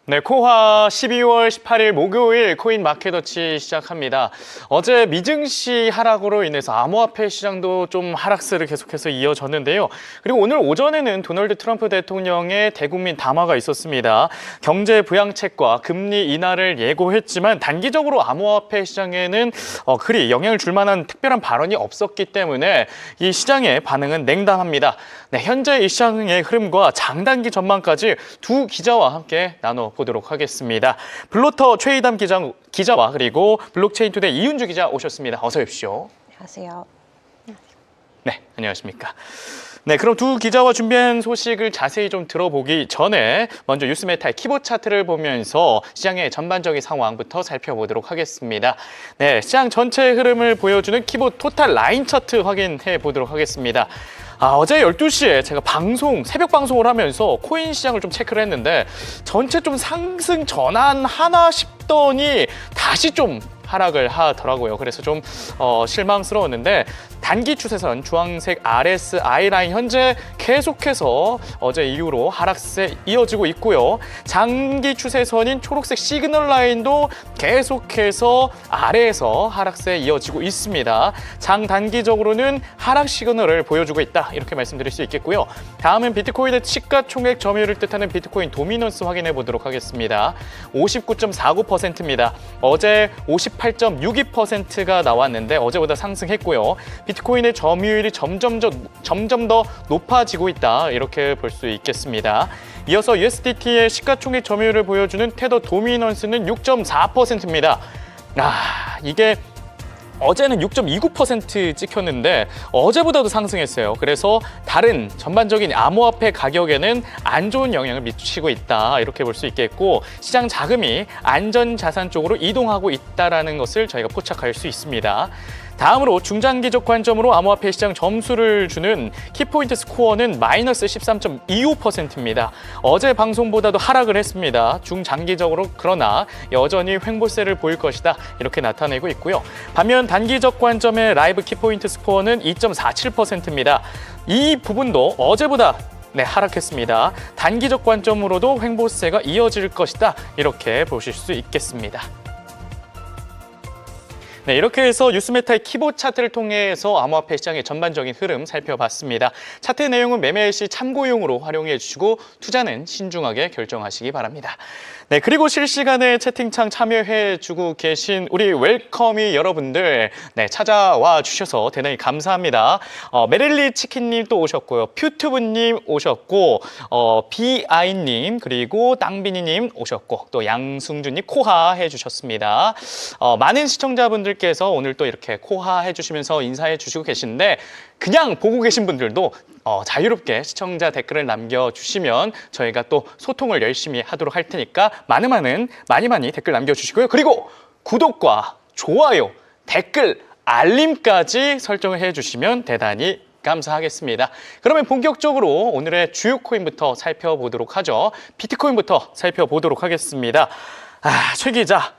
네, 코하 12월 18일 목요일 코인 마켓워치 시작합니다. 어제 미증시 하락으로 인해서 암호화폐 시장도 좀 하락세를 계속해서 이어졌는데요. 그리고 오늘 오전에는 도널드 트럼프 대통령의 대국민 담화가 있었습니다. 경제 부양책과 금리 인하를 예고했지만 단기적으로 암호화폐 시장에는 그리 영향을 줄 만한 특별한 발언이 없었기 때문에 이 시장의 반응은 냉담합니다. 네, 현재 이 시장의 흐름과 장단기 전망까지 두 기자와 함께 나눠보도록 하겠습니다. 블루터 최희담 기자와 그리고 블록체인투데이 이윤주 기자 오셨습니다. 어서 오십시오. 안녕하세요. 네, 안녕하십니까. 네, 그럼 두 기자와 준비한 소식을 자세히 좀 들어보기 전에 먼저 뉴스메타의 키보드 차트를 보면서 시장의 전반적인 상황부터 살펴보도록 하겠습니다. 네, 시장 전체 흐름을 보여주는 키보드 토탈 라인 차트 확인해 보도록 하겠습니다. 어제 12시에 제가 새벽 방송을 하면서 코인 시장을 좀 체크를 했는데 전체 좀 상승 전환하나 싶더니 다시 좀 하락을 하더라고요. 그래서 좀 실망스러웠는데 단기 추세선 주황색 RSI 라인 현재 계속해서 어제 이후로 하락세 이어지고 있고요. 장기 추세선인 초록색 시그널 라인도 계속해서 아래에서 하락세 이어지고 있습니다. 장단기적으로는 하락 시그널을 보여주고 있다. 이렇게 말씀드릴 수 있겠고요. 다음은 비트코인의 시가총액 점유율을 뜻하는 비트코인 도미넌스 확인해 보도록 하겠습니다. 59.49%입니다. 어제 58.62%가 나왔는데 어제보다 상승했고요. 비트코인의 점유율이 점점 더 높아지고 있다. 이렇게 볼 수 있겠습니다. 이어서 USDT의 시가총액 점유율을 보여주는 테더 도미넌스는 6.4%입니다. 이게 어제는 6.29% 찍혔는데 어제보다도 상승했어요. 그래서 다른 전반적인 암호화폐 가격에는 안 좋은 영향을 미치고 있다. 이렇게 볼 수 있겠고 시장 자금이 안전자산 쪽으로 이동하고 있다는 것을 저희가 포착할 수 있습니다. 다음으로 중장기적 관점으로 암호화폐 시장 점수를 주는 키포인트 스코어는 마이너스 13.25%입니다. 어제 방송보다도 하락을 했습니다. 중장기적으로 그러나 여전히 횡보세를 보일 것이다. 이렇게 나타내고 있고요. 반면 단기적 관점의 라이브 키포인트 스코어는 2.47%입니다. 이 부분도 어제보다 하락했습니다. 단기적 관점으로도 횡보세가 이어질 것이다. 이렇게 보실 수 있겠습니다. 네, 이렇게 해서 뉴스메타의 키보드 차트를 통해서 암호화폐 시장의 전반적인 흐름 살펴봤습니다. 차트 내용은 매매 시 참고용으로 활용해 주시고 투자는 신중하게 결정하시기 바랍니다. 네, 그리고 실시간에 채팅창 참여해 주고 계신 우리 웰커미 여러분들 찾아와 주셔서 대단히 감사합니다. 메릴리 치킨님 또 오셨고요. 퓨튜브님 오셨고 비아이님 그리고 땅비니님 오셨고 또 양승준님 코하 해주셨습니다. 많은 시청자분들께서 오늘 또 이렇게 코하 해주시면서 인사해 주시고 계신데 그냥 보고 계신 분들도 자유롭게 시청자 댓글을 남겨주시면 저희가 또 소통을 열심히 하도록 할 테니까 많이 댓글 남겨주시고요. 그리고 구독과 좋아요, 댓글, 알림까지 설정을 해주시면 대단히 감사하겠습니다. 그러면 본격적으로 오늘의 주요 코인부터 살펴보도록 하죠. 비트코인부터 살펴보도록 하겠습니다. 최 기자.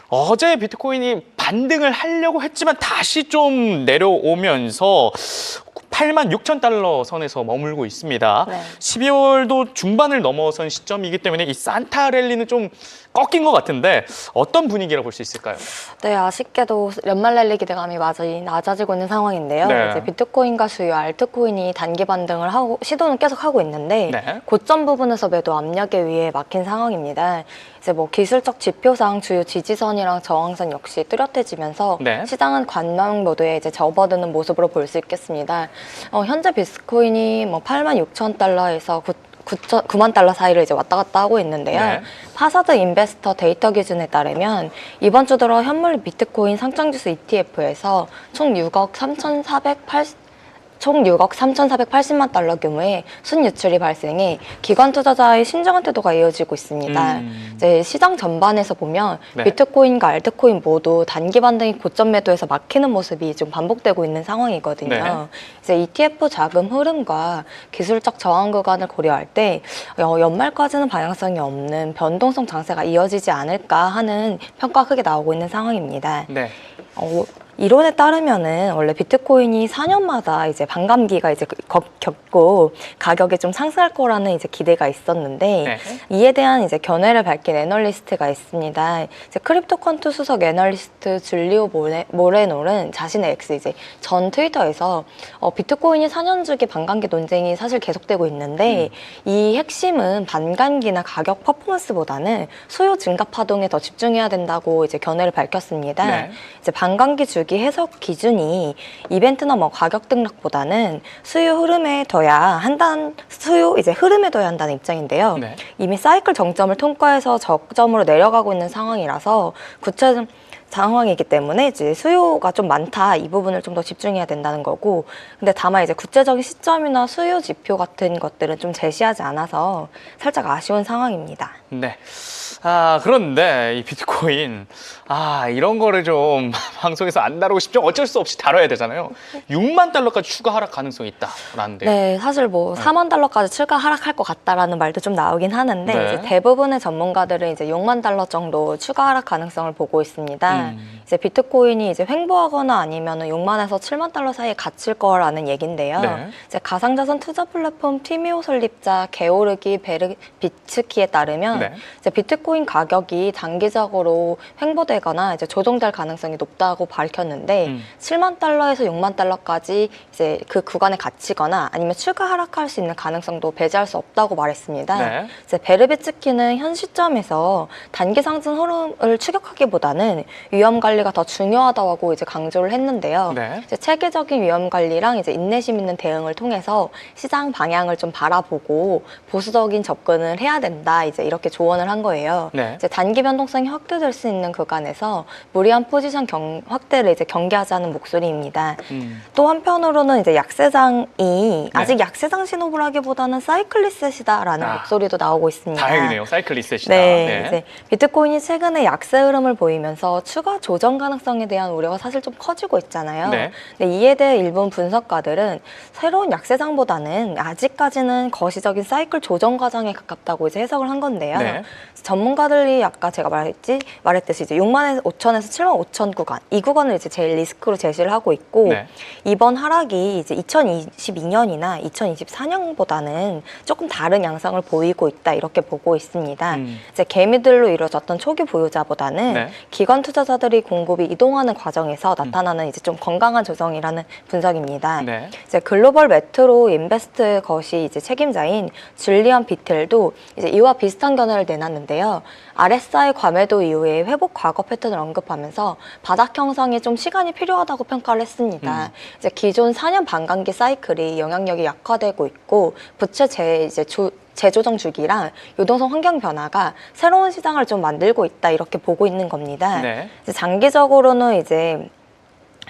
어제 비트코인이 반등을 하려고 했지만 다시 좀 내려오면서 86,000달러 선에서 머물고 있습니다. 네. 12월도 중반을 넘어선 시점이기 때문에 이 산타 랠리는 좀 꺾인 것 같은데 어떤 분위기라고 볼 수 있을까요? 네, 아쉽게도 연말 랠리 기대감이 많이 낮아지고 있는 상황인데요. 네. 이제 비트코인과 주요 알트코인이 단기 반등을 하고 시도는 계속 하고 있는데 고점 부분에서 매도 압력에 의해 막힌 상황입니다. 이제 기술적 지표상 주요 지지선이랑 저항선 역시 뚜렷해지면서 시장은 관망 모드에 이제 접어드는 모습으로 볼 수 있겠습니다. 현재 비트코인이 86,000달러에서 9만 달러 사이를 이제 왔다 갔다 하고 있는데요. 파사드 인베스터 데이터 기준에 따르면 이번 주 들어 현물 비트코인 상장지수 ETF에서 총 6억 3,480만 달러 규모의 순유출이 발생해 기관 투자자의 신중한 태도가 이어지고 있습니다. 이제 시장 전반에서 보면 비트코인과 알트코인 모두 단기 반등이 고점 매도에서 막히는 모습이 좀 반복되고 있는 상황이거든요. 이제 ETF 자금 흐름과 기술적 저항 구간을 고려할 때 연말까지는 방향성이 없는 변동성 장세가 이어지지 않을까 하는 평가가 크게 나오고 있는 상황입니다. 이론에 따르면은 원래 비트코인이 4년마다 이제 반감기가 이제 겪고 가격이 좀 상승할 거라는 이제 기대가 있었는데 네. 이에 대한 이제 견해를 밝힌 애널리스트가 있습니다. 이제 크립토컨투 수석 애널리스트 줄리오 모레노는 자신의 X 이제 전 트위터에서 비트코인이 4년 주기 반감기 논쟁이 사실 계속되고 있는데 이 핵심은 반감기나 가격 퍼포먼스보다는 수요 증가 파동에 더 집중해야 된다고 이제 견해를 밝혔습니다. 네. 이제 반감기 주기 해석 기준이 이벤트나 뭐 가격 등락보다는 수요 흐름에 둬야 한다는 입장인데요. 네. 이미 사이클 정점을 통과해서 저점으로 내려가고 있는 상황이라서 구체 상황이기 때문에 이제 수요가 좀 많다 이 부분을 좀 더 집중해야 된다는 거고, 근데 다만 이제 구체적인 시점이나 수요 지표 같은 것들은 좀 제시하지 않아서 살짝 아쉬운 상황입니다. 네. 그런데 이 비트코인, 이런 거를 좀 방송에서 안 다루고 싶죠. 어쩔 수 없이 다뤄야 되잖아요. 6만 달러까지 추가 하락 가능성이 있다라는데. 네, 사실 뭐 4만 달러까지 추가 하락할 것 같다라는 말도 좀 나오긴 하는데 네. 이제 대부분의 전문가들은 이제 6만 달러 정도 추가 하락 가능성을 보고 있습니다. 이제 비트코인이 이제 횡보하거나 아니면은 6만에서 7만 달러 사이에 갇힐 거라는 얘긴데요. 네. 이제 가상자산 투자 플랫폼 티미오 설립자 게오르기 베르비츠키에 따르면 네. 이제 비트코인 가격이 단기적으로 횡보되거나 이제 조정될 가능성이 높다고 밝혔는데 7만 달러에서 6만 달러까지 이제 그 구간에 갇히거나 아니면 추가 하락할 수 있는 가능성도 배제할 수 없다고 말했습니다. 네. 이제 베르비츠키는 현 시점에서 단기 상승 흐름을 추격하기보다는 위험 관리가 더 중요하다고 이제 강조를 했는데요. 네. 이제 체계적인 위험 관리랑 이제 인내심 있는 대응을 통해서 시장 방향을 좀 바라보고 보수적인 접근을 해야 된다. 이제 이렇게 조언을 한 거예요. 네. 이제 단기 변동성이 확대될 수 있는 구간에서 무리한 포지션 확대를 이제 경계하자는 목소리입니다. 또 한편으로는 이제 약세장이 아직 약세장 신호라기보다는 사이클 리셋이다라는 목소리도 나오고 있습니다. 다행이네요. 사이클 리셋이다. 네, 이제 비트코인이 최근에 약세 흐름을 보이면서 추가 조정 가능성에 대한 우려가 사실 좀 커지고 있잖아요. 네. 근데 이에 대해 일본 분석가들은 새로운 약세장보다는 아직까지는 거시적인 사이클 조정 과정에 가깝다고 이제 해석을 한 건데요. 네. 전문가들이 아까 제가 말했듯이 이제 6만 5천에서 7만 5천 구간, 이 구간을 이제 제일 리스크로 제시를 하고 있고, 네. 이번 하락이 이제 2022년이나 2024년보다는 조금 다른 양상을 보이고 있다 이렇게 보고 있습니다. 이제 개미들로 이루어졌던 초기 보유자보다는 네. 기관 투자자들이 공급이 이동하는 과정에서 나타나는 이제 좀 건강한 조정이라는 분석입니다. 네. 이제 글로벌 메트로 인베스트 것이 이제 책임자인 줄리안 비틀도 이제 이와 비슷한 견해를 내놨는데요. RSI 과매도 이후에 회복 과거 패턴을 언급하면서 바닥 형성에 좀 시간이 필요하다고 평가를 했습니다. 이제 기존 4년 반감기 사이클이 영향력이 약화되고 있고 부채 재조정 주기랑 유동성 환경 변화가 새로운 시장을 좀 만들고 있다 이렇게 보고 있는 겁니다. 네. 이제 장기적으로는 이제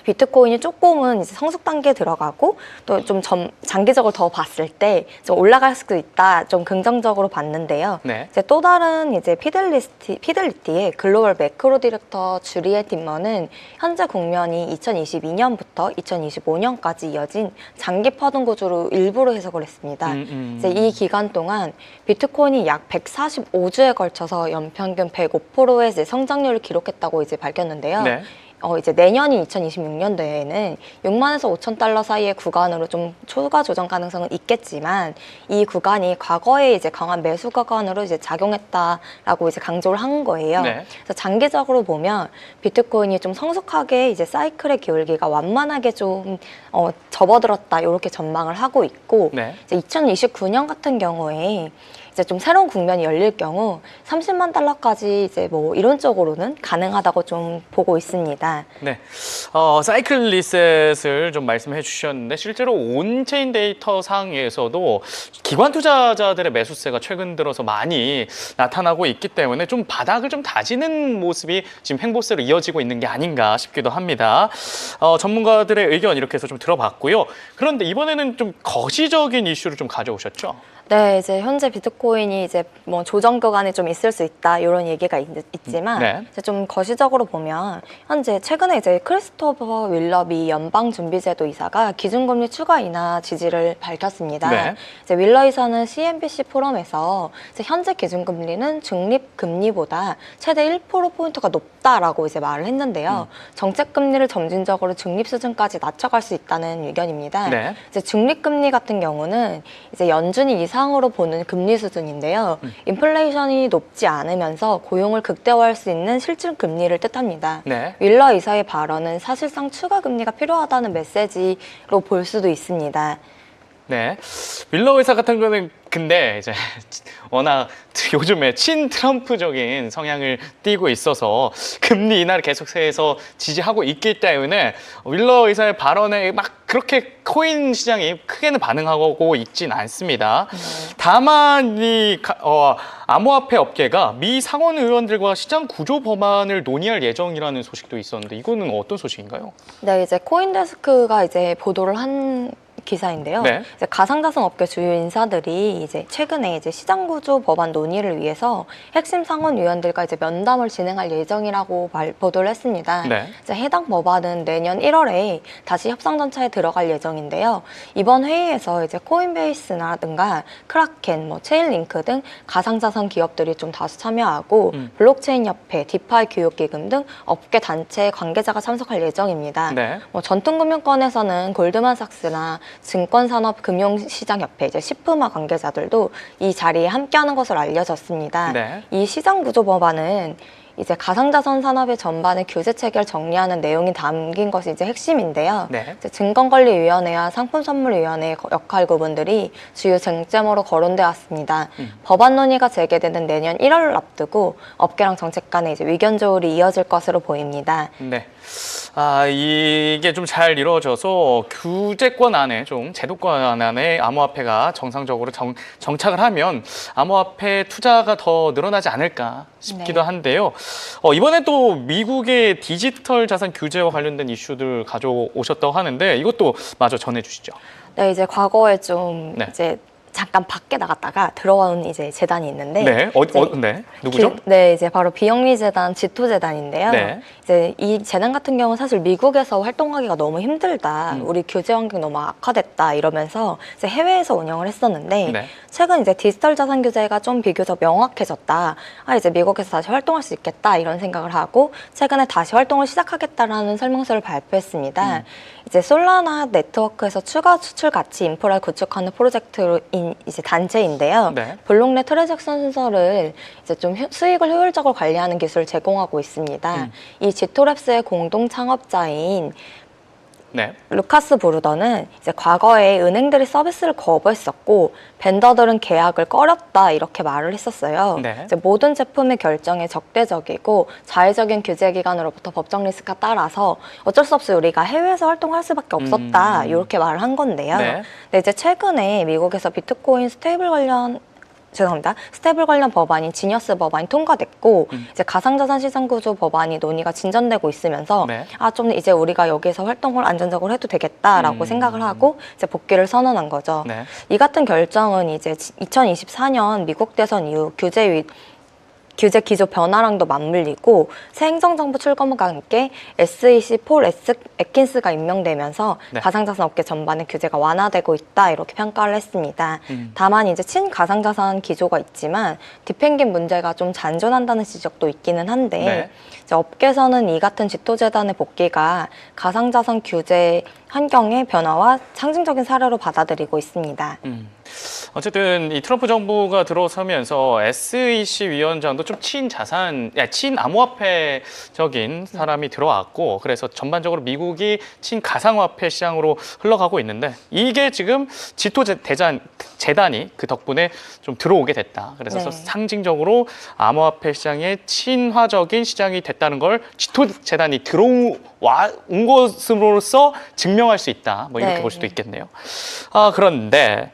비트코인이 조금은 이제 성숙 단계에 들어가고 또 좀 장기적으로 더 봤을 때 좀 올라갈 수도 있다 좀 긍정적으로 봤는데요. 네. 이제 또 다른 이제 피델리티의 글로벌 매크로 디렉터 주리에 팀머는 현재 국면이 2022년부터 2025년까지 이어진 장기 파동 구조로 일부러 해석을 했습니다. 이제 이 기간 동안 비트코인이 약 145주에 걸쳐서 연평균 105%의 이제 성장률을 기록했다고 이제 밝혔는데요. 네. 이제 내년인 2026년도에는 6만에서 5천 달러 사이의 구간으로 좀 추가 조정 가능성은 있겠지만 이 구간이 과거에 이제 강한 매수 구간으로 이제 작용했다라고 이제 강조를 한 거예요. 네. 그래서 장기적으로 보면 비트코인이 좀 성숙하게 이제 사이클의 기울기가 완만하게 좀 접어들었다 이렇게 전망을 하고 있고, 네. 이제 2029년 같은 경우에 이제 좀 새로운 국면이 열릴 경우 30만 달러까지 이제 뭐 이론적으로는 가능하다고 좀 보고 있습니다. 네, 사이클 리셋을 좀 말씀해 주셨는데 실제로 온체인 데이터 상에서도 기관 투자자들의 매수세가 최근 들어서 많이 나타나고 있기 때문에 좀 바닥을 좀 다지는 모습이 지금 횡보세로 이어지고 있는 게 아닌가 싶기도 합니다. 전문가들의 의견 이렇게 해서 좀 들어봤고요. 그런데 이번에는 좀 거시적인 이슈를 좀 가져오셨죠? 네, 이제 현재 비트코인이 이제 뭐 조정 구간에 좀 있을 수 있다 이런 얘기가 있지만 네. 이제 좀 거시적으로 보면 현재 최근에 이제 크리스토퍼 윌러비 연방준비제도 이사가 기준금리 추가 인하 지지를 밝혔습니다. 네. 이제 윌러 이사는 CNBC 포럼에서 이제 현재 기준금리는 중립금리보다 최대 1%포인트가 높다라고 이제 말을 했는데요. 정책금리를 점진적으로 중립 수준까지 낮춰갈 수 있다는 의견입니다. 네. 이제 중립금리 같은 경우는 이제 연준이 이상으로 보는 금리 수준인데요. 인플레이션이 높지 않으면서 고용을 극대화할 수 있는 실질 금리를 뜻합니다. 네. 윌러 이사의 발언은 사실상 추가 금리가 필요하다는 메시지로 볼 수도 있습니다. 네. 윌러 의사 같은 거는 근데 이제 워낙 요즘에 친트럼프적인 성향을 띠고 있어서 금리 인하를 계속해서 지지하고 있기 때문에 윌러 의사의 발언에 막 그렇게 코인 시장이 크게는 반응하고 있진 않습니다. 다만 암호화폐 업계가 미 상원 의원들과 시장 구조 법안을 논의할 예정이라는 소식도 있었는데 이거는 어떤 소식인가요? 네, 이제 코인데스크가 이제 보도를 한 기사인데요. 네. 이제 가상자산 업계 주요 인사들이 이제 최근에 이제 시장구조 법안 논의를 위해서 핵심 상원위원들과 이제 면담을 진행할 예정이라고 보도를 했습니다. 네. 이제 해당 법안은 내년 1월에 다시 협상 절차에 들어갈 예정인데요. 이번 회의에서 이제 코인베이스라든가 크라켄, 뭐 체인링크 등 가상자산 기업들이 좀 다수 참여하고 블록체인 협회, 디파이 교육기금 등 업계 단체 관계자가 참석할 예정입니다. 네. 뭐 전통금융권에서는 골드만삭스나 증권산업금융시장협회, 이제 시프마 관계자들도 이 자리에 함께하는 것으로 알려졌습니다. 네. 이 시장구조 법안은 이제 가상자산 산업의 전반의 규제 체계를 정리하는 내용이 담긴 것이 이제 핵심인데요. 네. 이제 증권관리위원회와 상품선물위원회의 역할 구분들이 주요 쟁점으로 거론되어 왔습니다. 법안 논의가 재개되는 내년 1월을 앞두고 업계랑 정책 간의 이제 의견 조율이 이어질 것으로 보입니다. 네. 이게 좀 잘 이루어져서 규제권 안에 좀 제도권 안에 암호화폐가 정상적으로 정착을 하면 암호화폐 투자가 더 늘어나지 않을까 싶기도 한데요. 이번에 또 미국의 디지털 자산 규제와 관련된 이슈들 가져오셨다고 하는데 이것도 마저 전해주시죠. 네, 이제 과거에 좀 네. 이제 잠깐 밖에 나갔다가 들어온 이제 재단이 있는데, 네, 네, 누구죠? 네, 이제 바로 비영리 재단, 지토 재단인데요. 네. 이제 이 재단 같은 경우는 사실 미국에서 활동하기가 너무 힘들다, 우리 규제 환경이 너무 악화됐다 이러면서 이제 해외에서 운영을 했었는데, 네. 최근 이제 디지털 자산 규제가 좀 비교적 명확해졌다. 이제 미국에서 다시 활동할 수 있겠다 이런 생각을 하고 최근에 다시 활동을 시작하겠다라는 설명서를 발표했습니다. 이제 솔라나 네트워크에서 추가 수출 가치 인프라를 구축하는 프로젝트인 이제 단체인데요. 네. 블록넷 트랜잭션 순서를 이제 좀 수익을 효율적으로 관리하는 기술을 제공하고 있습니다. 이 지토랩스의 공동 창업자인 네. 루카스 브루더는 이제 과거에 은행들이 서비스를 거부했었고 벤더들은 계약을 꺼렸다 이렇게 말을 했었어요. 네. 이제 모든 제품의 결정에 적대적이고 자의적인 규제 기관으로부터 법적 리스크가 따라서 어쩔 수 없이 우리가 해외에서 활동할 수밖에 없었다 이렇게 말을 한 건데요. 네. 근데 이제 최근에 미국에서 비트코인 스테이블 관련 법안인 지니어스 법안이 통과됐고 이제 가상자산 시장 구조 법안이 논의가 진전되고 있으면서 네. 좀 이제 우리가 여기서 활동을 안전적으로 해도 되겠다라고 생각을 하고 이제 복귀를 선언한 거죠. 네. 이 같은 결정은 이제 2024년 미국 대선 이후 규제 기조 변화랑도 맞물리고 새 행정정부 출범과 함께 SEC 폴 애킨스가 임명되면서 네. 가상자산 업계 전반의 규제가 완화되고 있다 이렇게 평가를 했습니다. 다만 이제 친가상자산 기조가 있지만 뒤팽긴 문제가 좀 잔존한다는 지적도 있기는 한데 네. 이제 업계에서는 이 같은 지토재단의 복귀가 가상자산 규제 환경의 변화와 상징적인 사례로 받아들이고 있습니다. 어쨌든 이 트럼프 정부가 들어서면서 SEC 위원장도 좀 친암호화폐적인 사람이 들어왔고 그래서 전반적으로 미국이 친가상화폐 시장으로 흘러가고 있는데 이게 지금 재단이 그 덕분에 좀 들어오게 됐다. 그래서 네. 상징적으로 암호화폐 시장의 친화적인 시장이 됐다는 걸 지토재단이 들어온 것으로서 증명할 수 있다. 뭐 이렇게 네. 볼 수도 있겠네요. 그런데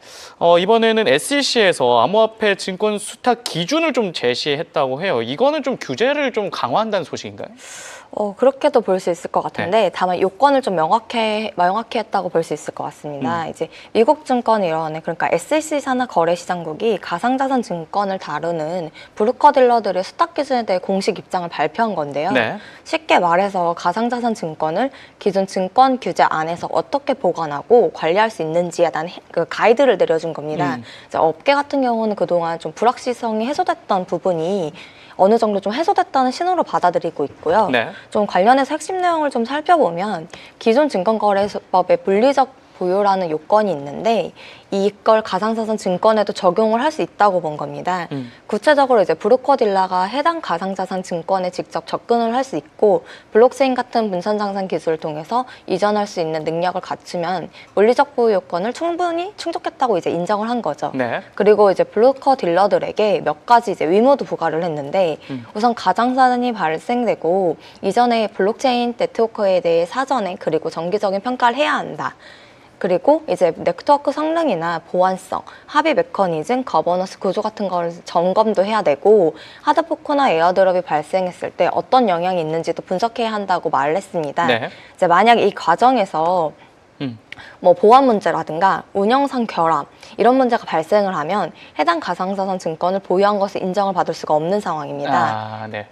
이번에는 SEC에서 암호화폐 증권 수탁 기준을 좀 제시했다고 해요. 이거는 좀 규제를 좀 강화한다는 소식인가요? 그렇게도 볼 수 있을 것 같은데 다만 요건을 좀 명확히 했다고 볼 수 있을 것 같습니다. 이제 미국 증권위원회 그러니까 SEC 산하 거래시장국이 가상자산 증권을 다루는 브로커 딜러들의 수탁 기준에 대해 공식 입장을 발표한 건데요. 네. 쉽게 말해서 가상자산 증권을 기존 증권 규제 안에서 어떻게 보관하고 관리할 수 있는지에 대한 그 가이드를 내려준 겁니다. 이제 업계 같은 경우는 그동안 좀 불확실성이 해소됐던 부분이 어느 정도 좀 해소됐다는 신호로 받아들이고 있고요. 네. 좀 관련해서 핵심 내용을 좀 살펴보면 기존 증권거래법의 물리적 보유라는 요건이 있는데 이걸 가상자산 증권에도 적용을 할 수 있다고 본 겁니다. 구체적으로 이제 브로커 딜러가 해당 가상자산 증권에 직접 접근을 할 수 있고 블록체인 같은 분산장산 기술을 통해서 이전할 수 있는 능력을 갖추면 물리적 보유 요건을 충분히 충족했다고 이제 인정을 한 거죠. 네. 그리고 이제 브로커 딜러들에게 몇 가지 이제 의무도 부과를 했는데 우선 가상자산이 발생되고 이전에 블록체인 네트워크에 대해 사전에 그리고 정기적인 평가를 해야 한다. 그리고 이제 네트워크 성능이나 보안성, 합의 메커니즘, 거버넌스 구조 같은 걸 점검도 해야 되고 하드포크나 에어드롭이 발생했을 때 어떤 영향이 있는지도 분석해야 한다고 말을 했습니다. 네. 이제 만약 이 과정에서 뭐 보안 문제라든가 운영상 결함 이런 문제가 발생을 하면 해당 가상자산 증권을 보유한 것을 인정을 받을 수가 없는 상황입니다. 아, 네.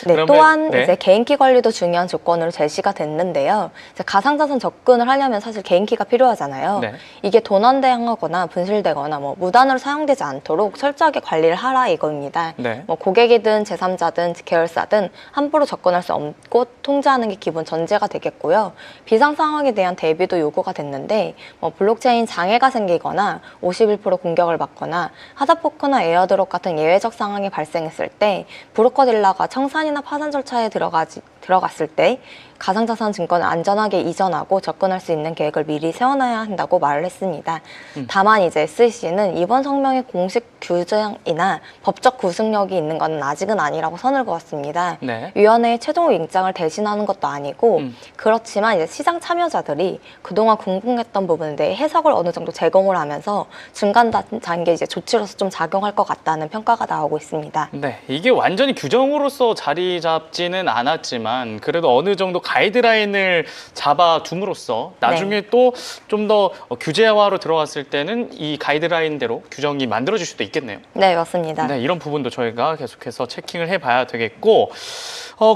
네, 그러면, 또한 네. 이제 개인키 관리도 중요한 조건으로 제시가 됐는데요. 이제 가상자산 접근을 하려면 사실 개인키가 필요하잖아요. 네. 이게 도난당하거나 분실되거나 뭐 무단으로 사용되지 않도록 철저하게 관리를 하라 이겁니다. 네. 뭐 고객이든 제3자든 계열사든 함부로 접근할 수 없고 통제하는 게 기본 전제가 되겠고요. 비상 상황에 대한 대비도 요구가 됐는데 뭐 블록체인 장애가 생기거나 51% 공격을 받거나 하드포크나 에어드롭 같은 예외적 상황이 발생했을 때 브로커 딜러가 청산이나 파산 절차에 들어갔을 때 가상자산 증권을 안전하게 이전하고 접근할 수 있는 계획을 미리 세워놔야 한다고 말을 했습니다. 다만 이제 SEC는 이번 성명의 공식 규정이나 법적 구속력이 있는 건 아직은 아니라고 선을 그었습니다. 네. 위원회의 최종 입장을 대신하는 것도 아니고 그렇지만 이제 시장 참여자들이 그동안 궁금했던 부분에 대해 해석을 어느 정도 제공을 하면서 중간 단계 이제 조치로서 좀 작용할 것 같다는 평가가 나오고 있습니다. 네, 이게 완전히 규정으로서 자리 잡지는 않았지만 그래도 어느 정도 가이드라인을 잡아둠으로써 나중에 또 좀 더 규제화로 들어갔을 때는 이 가이드라인대로 규정이 만들어질 수도 있겠네요. 네, 맞습니다. 네, 이런 부분도 저희가 계속해서 체킹을 해봐야 되겠고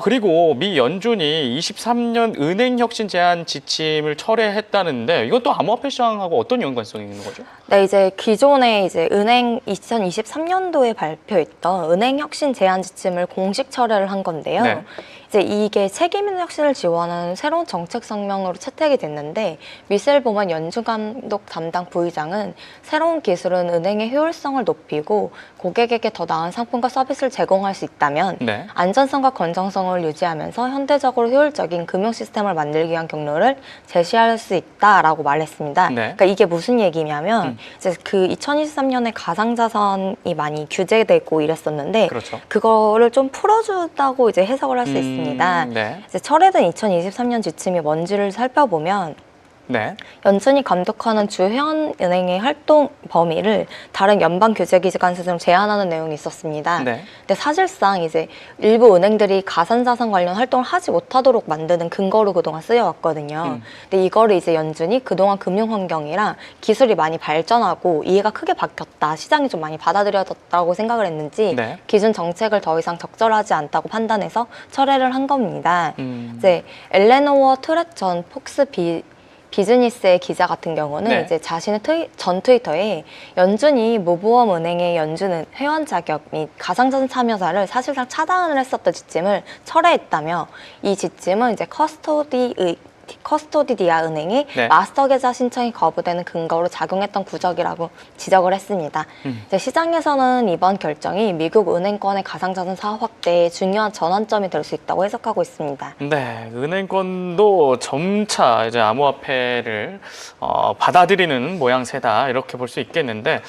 그리고 미 연준이 23년 은행 혁신 제한 지침을 철회했다는데 이것도 암호화폐 시장하고 어떤 연관성이 있는 거죠? 네, 이제 기존에 이제 은행 2023년도에 발표했던 은행 혁신 제한 지침을 공식 철회를 한 건데요. 네. 이제 이게 책임 있는 혁신을 지원하는 새로운 정책 성명으로 채택이 됐는데 미셀 보만 연준 감독 담당 부의장은 새로운 기술은 은행의 효율성을 높이고 고객에게 더 나은 상품과 서비스를 제공할 수 있다면 네. 안전성과 건전성을 유지하면서 현대적으로 효율적인 금융 시스템을 만들기 위한 경로를 제시할 수 있다라고 말했습니다. 네. 그러니까 이게 무슨 얘기냐면 이제 그 2023년에 가상자산이 많이 규제되고 이랬었는데 그렇죠. 그거를 좀 풀어준다고 이제 해석을 할 수 있습니다. 네. 이제 철회된 2023년 지침이 뭔지를 살펴보면 네. 연준이 감독하는 주현 은행의 활동 범위를 다른 연방 규제 기관에서 제한하는 내용이 있었습니다. 네. 근데 사실상 이제 일부 은행들이 가상자산 관련 활동을 하지 못하도록 만드는 근거로 그동안 쓰여왔거든요. 근데 이거를 이제 연준이 그동안 금융 환경이랑 기술이 많이 발전하고 이해가 크게 바뀌었다, 시장이 좀 많이 받아들여졌다고 생각을 했는지 네. 기존 정책을 더 이상 적절하지 않다고 판단해서 철회를 한 겁니다. 이제 엘레노어 트렛 전 폭스 비즈니스의 기자 같은 경우는 네. 이제 자신의 전 트위터에 연준이 모보험 은행의 연준 회원 자격 및 가상자산 참여자를 사실상 차단을 했었던 지침을 철회했다며 이 지침은 이제 커스토디아 은행이 네. 마스터 계좌 신청이 거부되는 근거로 작용했던 구적이라고 지적을 했습니다. 이제 시장에서는 이번 결정이 미국 은행권의 가상자산 사업 확대에 중요한 전환점이 될 수 있다고 해석하고 있습니다. 네, 은행권도 점차 이제 암호화폐를 받아들이는 모양새다 이렇게 볼 수 있겠는데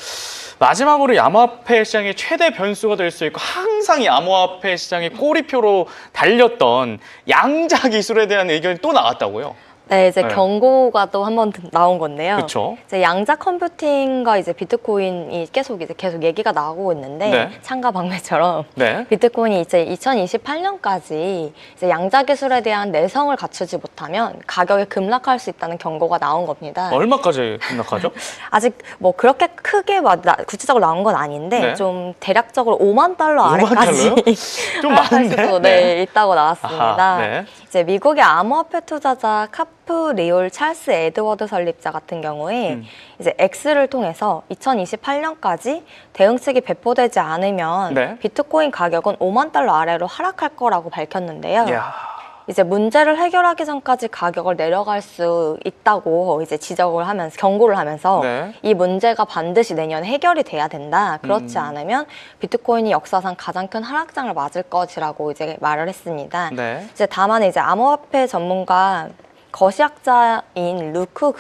마지막으로 이 암호화폐 시장의 최대 변수가 될 수 있고 항상 이 암호화폐 시장의 꼬리표로 달렸던 양자 기술에 대한 의견이 또 나왔다고요? 네, 이제 네. 경고가 또 한 번 나온 건데요. 그렇죠. 이제 양자 컴퓨팅과 이제 비트코인이 계속 얘기가 나오고 있는데 네. 창과 방매처럼 네. 비트코인이 이제 2028년까지 이제 양자 기술에 대한 내성을 갖추지 못하면 가격이 급락할 수 있다는 경고가 나온 겁니다. 얼마까지 급락하죠? 아직 뭐 그렇게 크게 구체적으로 나온 건 아닌데 네. 좀 대략적으로 $5만 5만 아래까지 달러요? 좀 하락할 많은데? 수도 있다고 나왔습니다. 아하, 네. 이제 미국의 암호화폐 투자자 카프 리올 찰스 에드워드 설립자 같은 경우에 이제 X를 통해서 2028년까지 대응책이 배포되지 않으면 네. 비트코인 가격은 $5만 아래로 하락할 거라고 밝혔는데요. 이야. 이제 문제를 해결하기 전까지 가격을 내려갈 수 있다고 이제 경고를 하면서 네. 이 문제가 반드시 내년에 해결이 돼야 된다. 그렇지 않으면 비트코인이 역사상 가장 큰 하락장을 맞을 것이라고 이제 말을 했습니다. 네. 이제 다만 이제 암호화폐 전문가 거시학자인 루크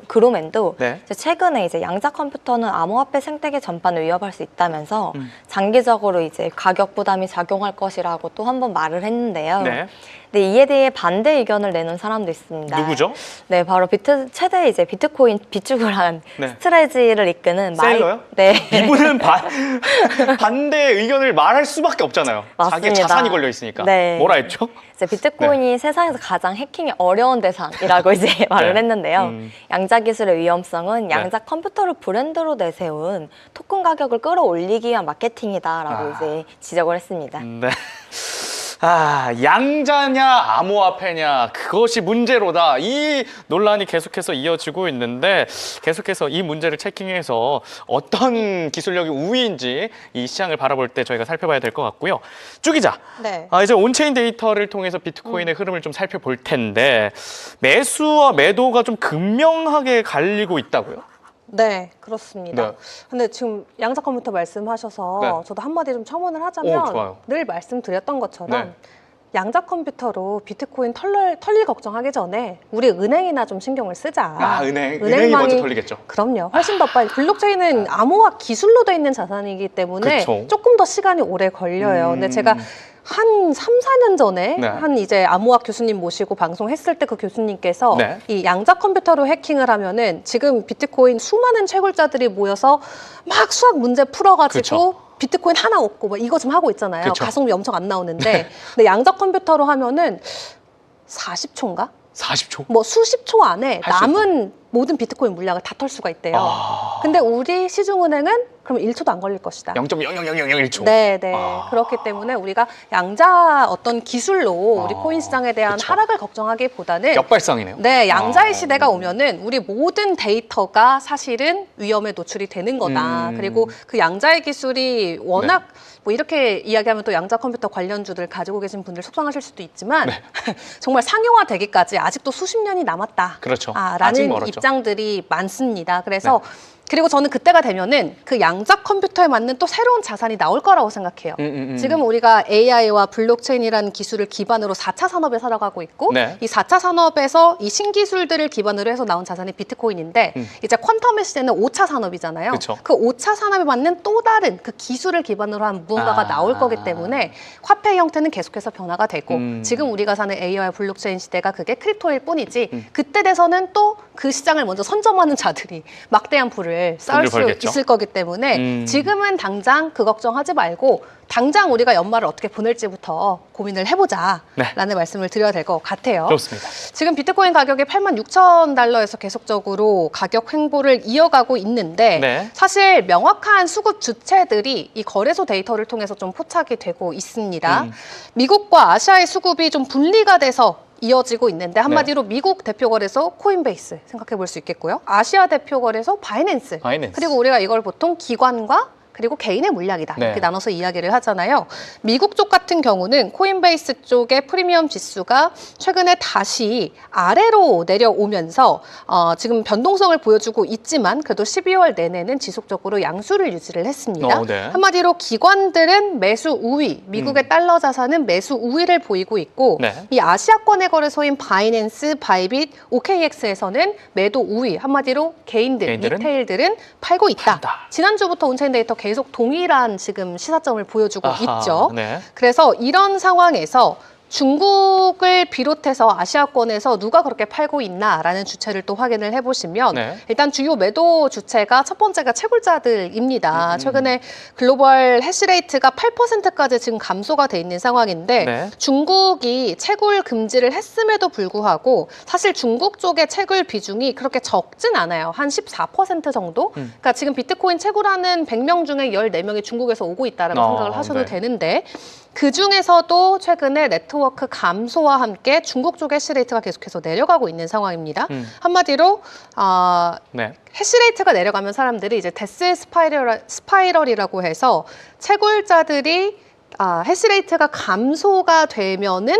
그루맨도 네. 이제 최근에 이제 양자 컴퓨터는 암호화폐 생태계 전반을 위협할 수 있다면서 장기적으로 이제 가격 부담이 작용할 것이라고 또 한 번 말을 했는데요. 네. 근데 이에 대해 반대 의견을 내는 사람도 있습니다. 누구죠? 네, 바로 최대 이제 비트코인 비축을 한 네. 스트레지를 이끄는 세일러요? 네. 이분은 반대 의견을 말할 수밖에 없잖아요. 맞습니다. 자기 자산이 걸려 있으니까. 네. 뭐라 했죠? 이제 비트코인이 세상에서 가장 해킹이 어려운 대상이라고 이제 말을 네. 했는데요. 양자 기술의 위험성은 양자 네. 컴퓨터를 브랜드로 내세운 토큰 가격을 끌어올리기 위한 마케팅이다라고 이제 지적을 했습니다. 네. 아, 양자냐 암호화폐냐 그것이 문제로다. 이 논란이 계속해서 이어지고 있는데 계속해서 이 문제를 체킹해서 어떤 기술력이 우위인지 이 시장을 바라볼 때 저희가 살펴봐야 될 것 같고요. 쭈 기자, 네. 이제 온체인 데이터를 통해서 비트코인의 흐름을 좀 살펴볼 텐데 매수와 매도가 좀 극명하게 갈리고 있다고요? 네, 그렇습니다. 네. 근데 지금 양자 컴퓨터 말씀하셔서 네. 저도 한마디 좀 첨언을 오, 하자면 좋아요. 늘 말씀드렸던 것처럼 네. 양자 컴퓨터로 비트코인 털릴 걱정하기 전에 우리 은행이나 좀 신경을 쓰자. 은행이 먼저 털리겠죠. 그럼요. 훨씬 더 빨리. 블록체인은 암호화 기술로 돼 있는 자산이기 때문에 그쵸. 조금 더 시간이 오래 걸려요. 근데 제가 한 3, 4년 전에 네. 한 이제 암호학 교수님 모시고 방송했을 때 그 교수님께서 네. 이 양자 컴퓨터로 해킹을 하면은 지금 비트코인 수많은 채굴자들이 모여서 막 수학 문제 풀어가지고 그쵸. 비트코인 하나 얻고 뭐 이거 지금 하고 있잖아요. 그쵸. 가성비 엄청 안 나오는데 근데 양자 컴퓨터로 하면은 40초인가? 40초? 뭐 수십 초 안에 할수 남은 모든 비트코인 물량을 다 털 수가 있대요. 근데 우리 시중은행은 그럼 1초도 안 걸릴 것이다. 0.00001초. 네, 네. 그렇기 때문에 우리가 양자 어떤 기술로 우리 코인 시장에 대한 그쵸. 하락을 걱정하기보다는 역발상이네요. 네, 양자의 시대가 오면은 우리 모든 데이터가 사실은 위험에 노출이 되는 거다. 그리고 그 양자의 기술이 워낙 뭐 이렇게 이야기하면 또 양자 컴퓨터 관련주들 가지고 계신 분들 속상하실 수도 있지만 정말 상용화되기까지 아직도 수십 년이 남았다. 그렇죠. 아직 라는 멀었죠. 입장들이 많습니다. 그래서 그리고 저는 그때가 되면은 그 양자 컴퓨터에 맞는 또 새로운 자산이 나올 거라고 생각해요. 지금 우리가 AI와 블록체인이라는 기술을 기반으로 4차 산업에 살아가고 있고 네. 이 4차 산업에서 이 신기술들을 기반으로 해서 나온 자산이 비트코인인데 이제 퀀텀의 시대는 5차 산업이잖아요. 그쵸. 그 5차 산업에 맞는 또 다른 그 기술을 기반으로 한 무언가가 나올 거기 때문에 화폐 형태는 계속해서 변화가 되고 지금 우리가 사는 AI와 블록체인 시대가 그게 크립토일 뿐이지 그때 돼서는 또 그 시장을 먼저 선점하는 자들이 막대한 부를 쌓을 수 벌겠죠. 있을 거기 때문에 지금은 당장 그 걱정하지 말고 당장 우리가 연말을 어떻게 보낼지부터 고민을 해보자라는 말씀을 드려야 될 것 같아요. 좋습니다. 지금 비트코인 가격이 86,000달러에서 계속적으로 가격 횡보를 이어가고 있는데 네. 사실 명확한 수급 주체들이 이 거래소 데이터를 통해서 좀 포착이 되고 있습니다. 미국과 아시아의 수급이 좀 분리가 돼서 이어지고 있는데 한마디로 미국 대표 거래소 코인베이스 생각해 볼 수 있겠고요. 아시아 대표 거래소 바이낸스. 그리고 우리가 이걸 보통 기관과 그리고 개인의 물량이다 이렇게 나눠서 이야기를 하잖아요. 미국 쪽 같은 경우는 코인베이스 쪽의 프리미엄 지수가 최근에 다시 아래로 내려오면서 지금 변동성을 보여주고 있지만 그래도 12월 내내는 지속적으로 양수를 유지를 했습니다. 한마디로 기관들은 매수 우위, 미국의 달러 자산은 매수 우위를 보이고 있고 이 아시아권의 거래소인 바이낸스, 바이빗, OKX에서는 매도 우위, 한마디로 개인들은? 리테일들은 팔고 있다. 지난주부터 온체인 데이터 계속 동일한 지금 시사점을 보여주고 있죠. 그래서 이런 상황에서 중국을 비롯해서 아시아권에서 누가 그렇게 팔고 있나라는 주체를 또 확인을 해보시면 네. 일단 주요 매도 주체가 첫 번째가 채굴자들입니다. 최근에 글로벌 해시레이트가 8%까지 지금 감소가 돼 있는 상황인데 네. 중국이 채굴 금지를 했음에도 불구하고 사실 중국 쪽의 채굴 비중이 그렇게 적진 않아요. 한 14% 정도? 그러니까 지금 비트코인 채굴하는 100명 중에 14명이 중국에서 오고 있다라고 생각을 하셔도 네. 되는데 그 중에서도 최근에 네트워크 감소와 함께 중국 쪽 해시레이트가 계속해서 내려가고 있는 상황입니다. 한마디로 네. 해시레이트가 내려가면 사람들이 이제 데스 스파이럴이라고 해서 채굴자들이 해시레이트가 감소가 되면은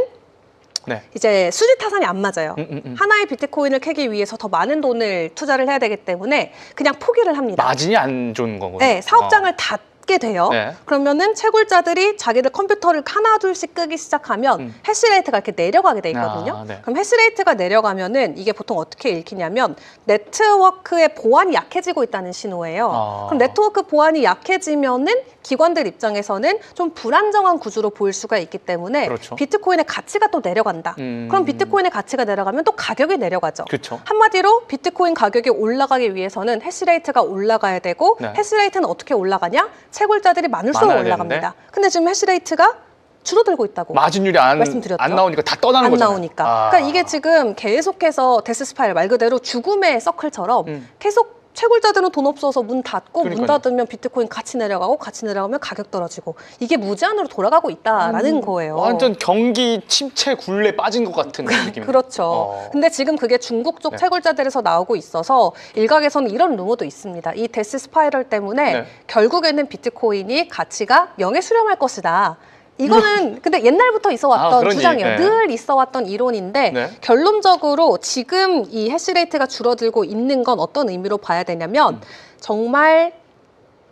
네. 이제 수지 타산이 안 맞아요. 하나의 비트코인을 캐기 위해서 더 많은 돈을 투자를 해야 되기 때문에 그냥 포기를 합니다. 마진이 안 좋은 거군요. 네, 사업장을 닫게 돼요. 네. 그러면은 채굴자들이 자기들 컴퓨터를 하나 둘씩 끄기 시작하면 해시레이트가 이렇게 내려가게 돼 있거든요. 네. 그럼 해시레이트가 내려가면은 이게 보통 어떻게 읽히냐면 네트워크의 보안이 약해지고 있다는 신호예요. 그럼 네트워크 보안이 약해지면은 기관들 입장에서는 좀 불안정한 구조로 보일 수가 있기 때문에 그렇죠. 비트코인의 가치가 또 내려간다. 그럼 비트코인의 가치가 내려가면 또 가격이 내려가죠. 그렇죠. 한마디로 비트코인 가격이 올라가기 위해서는 해시레이트가 올라가야 되고 네. 해시레이트는 어떻게 올라가냐? 채굴자들이 많을수록 많아야 올라갑니다. 되는데. 근데 지금 해시레이트가 줄어들고 있다고. 마진율이 안 말씀드렸죠. 나오니까 다 떠나는 안 거잖아요. 나오니까. 그러니까 이게 지금 계속해서 데스 스파이럴 말 그대로 죽음의 서클처럼 계속 채굴자들은 돈 없어서 문 닫고 문 그러니까요. 닫으면 비트코인 가치 내려가고 가치 내려가면 가격 떨어지고 이게 무제한으로 돌아가고 있다라는 거예요. 완전 경기 침체 굴레 빠진 것 같은 느낌. 그렇죠. 근데 지금 그게 중국 쪽 네. 채굴자들에서 나오고 있어서 일각에서는 이런 루머도 있습니다. 이 데스 스파이럴 때문에 네. 결국에는 비트코인이 가치가 0에 수렴할 것이다. 이거는 근데 옛날부터 있어 왔던 그런 주장이에요. 얘기, 네. 늘 있어 왔던 이론인데 네. 결론적으로 지금 이 해시레이트가 줄어들고 있는 건 어떤 의미로 봐야 되냐면 정말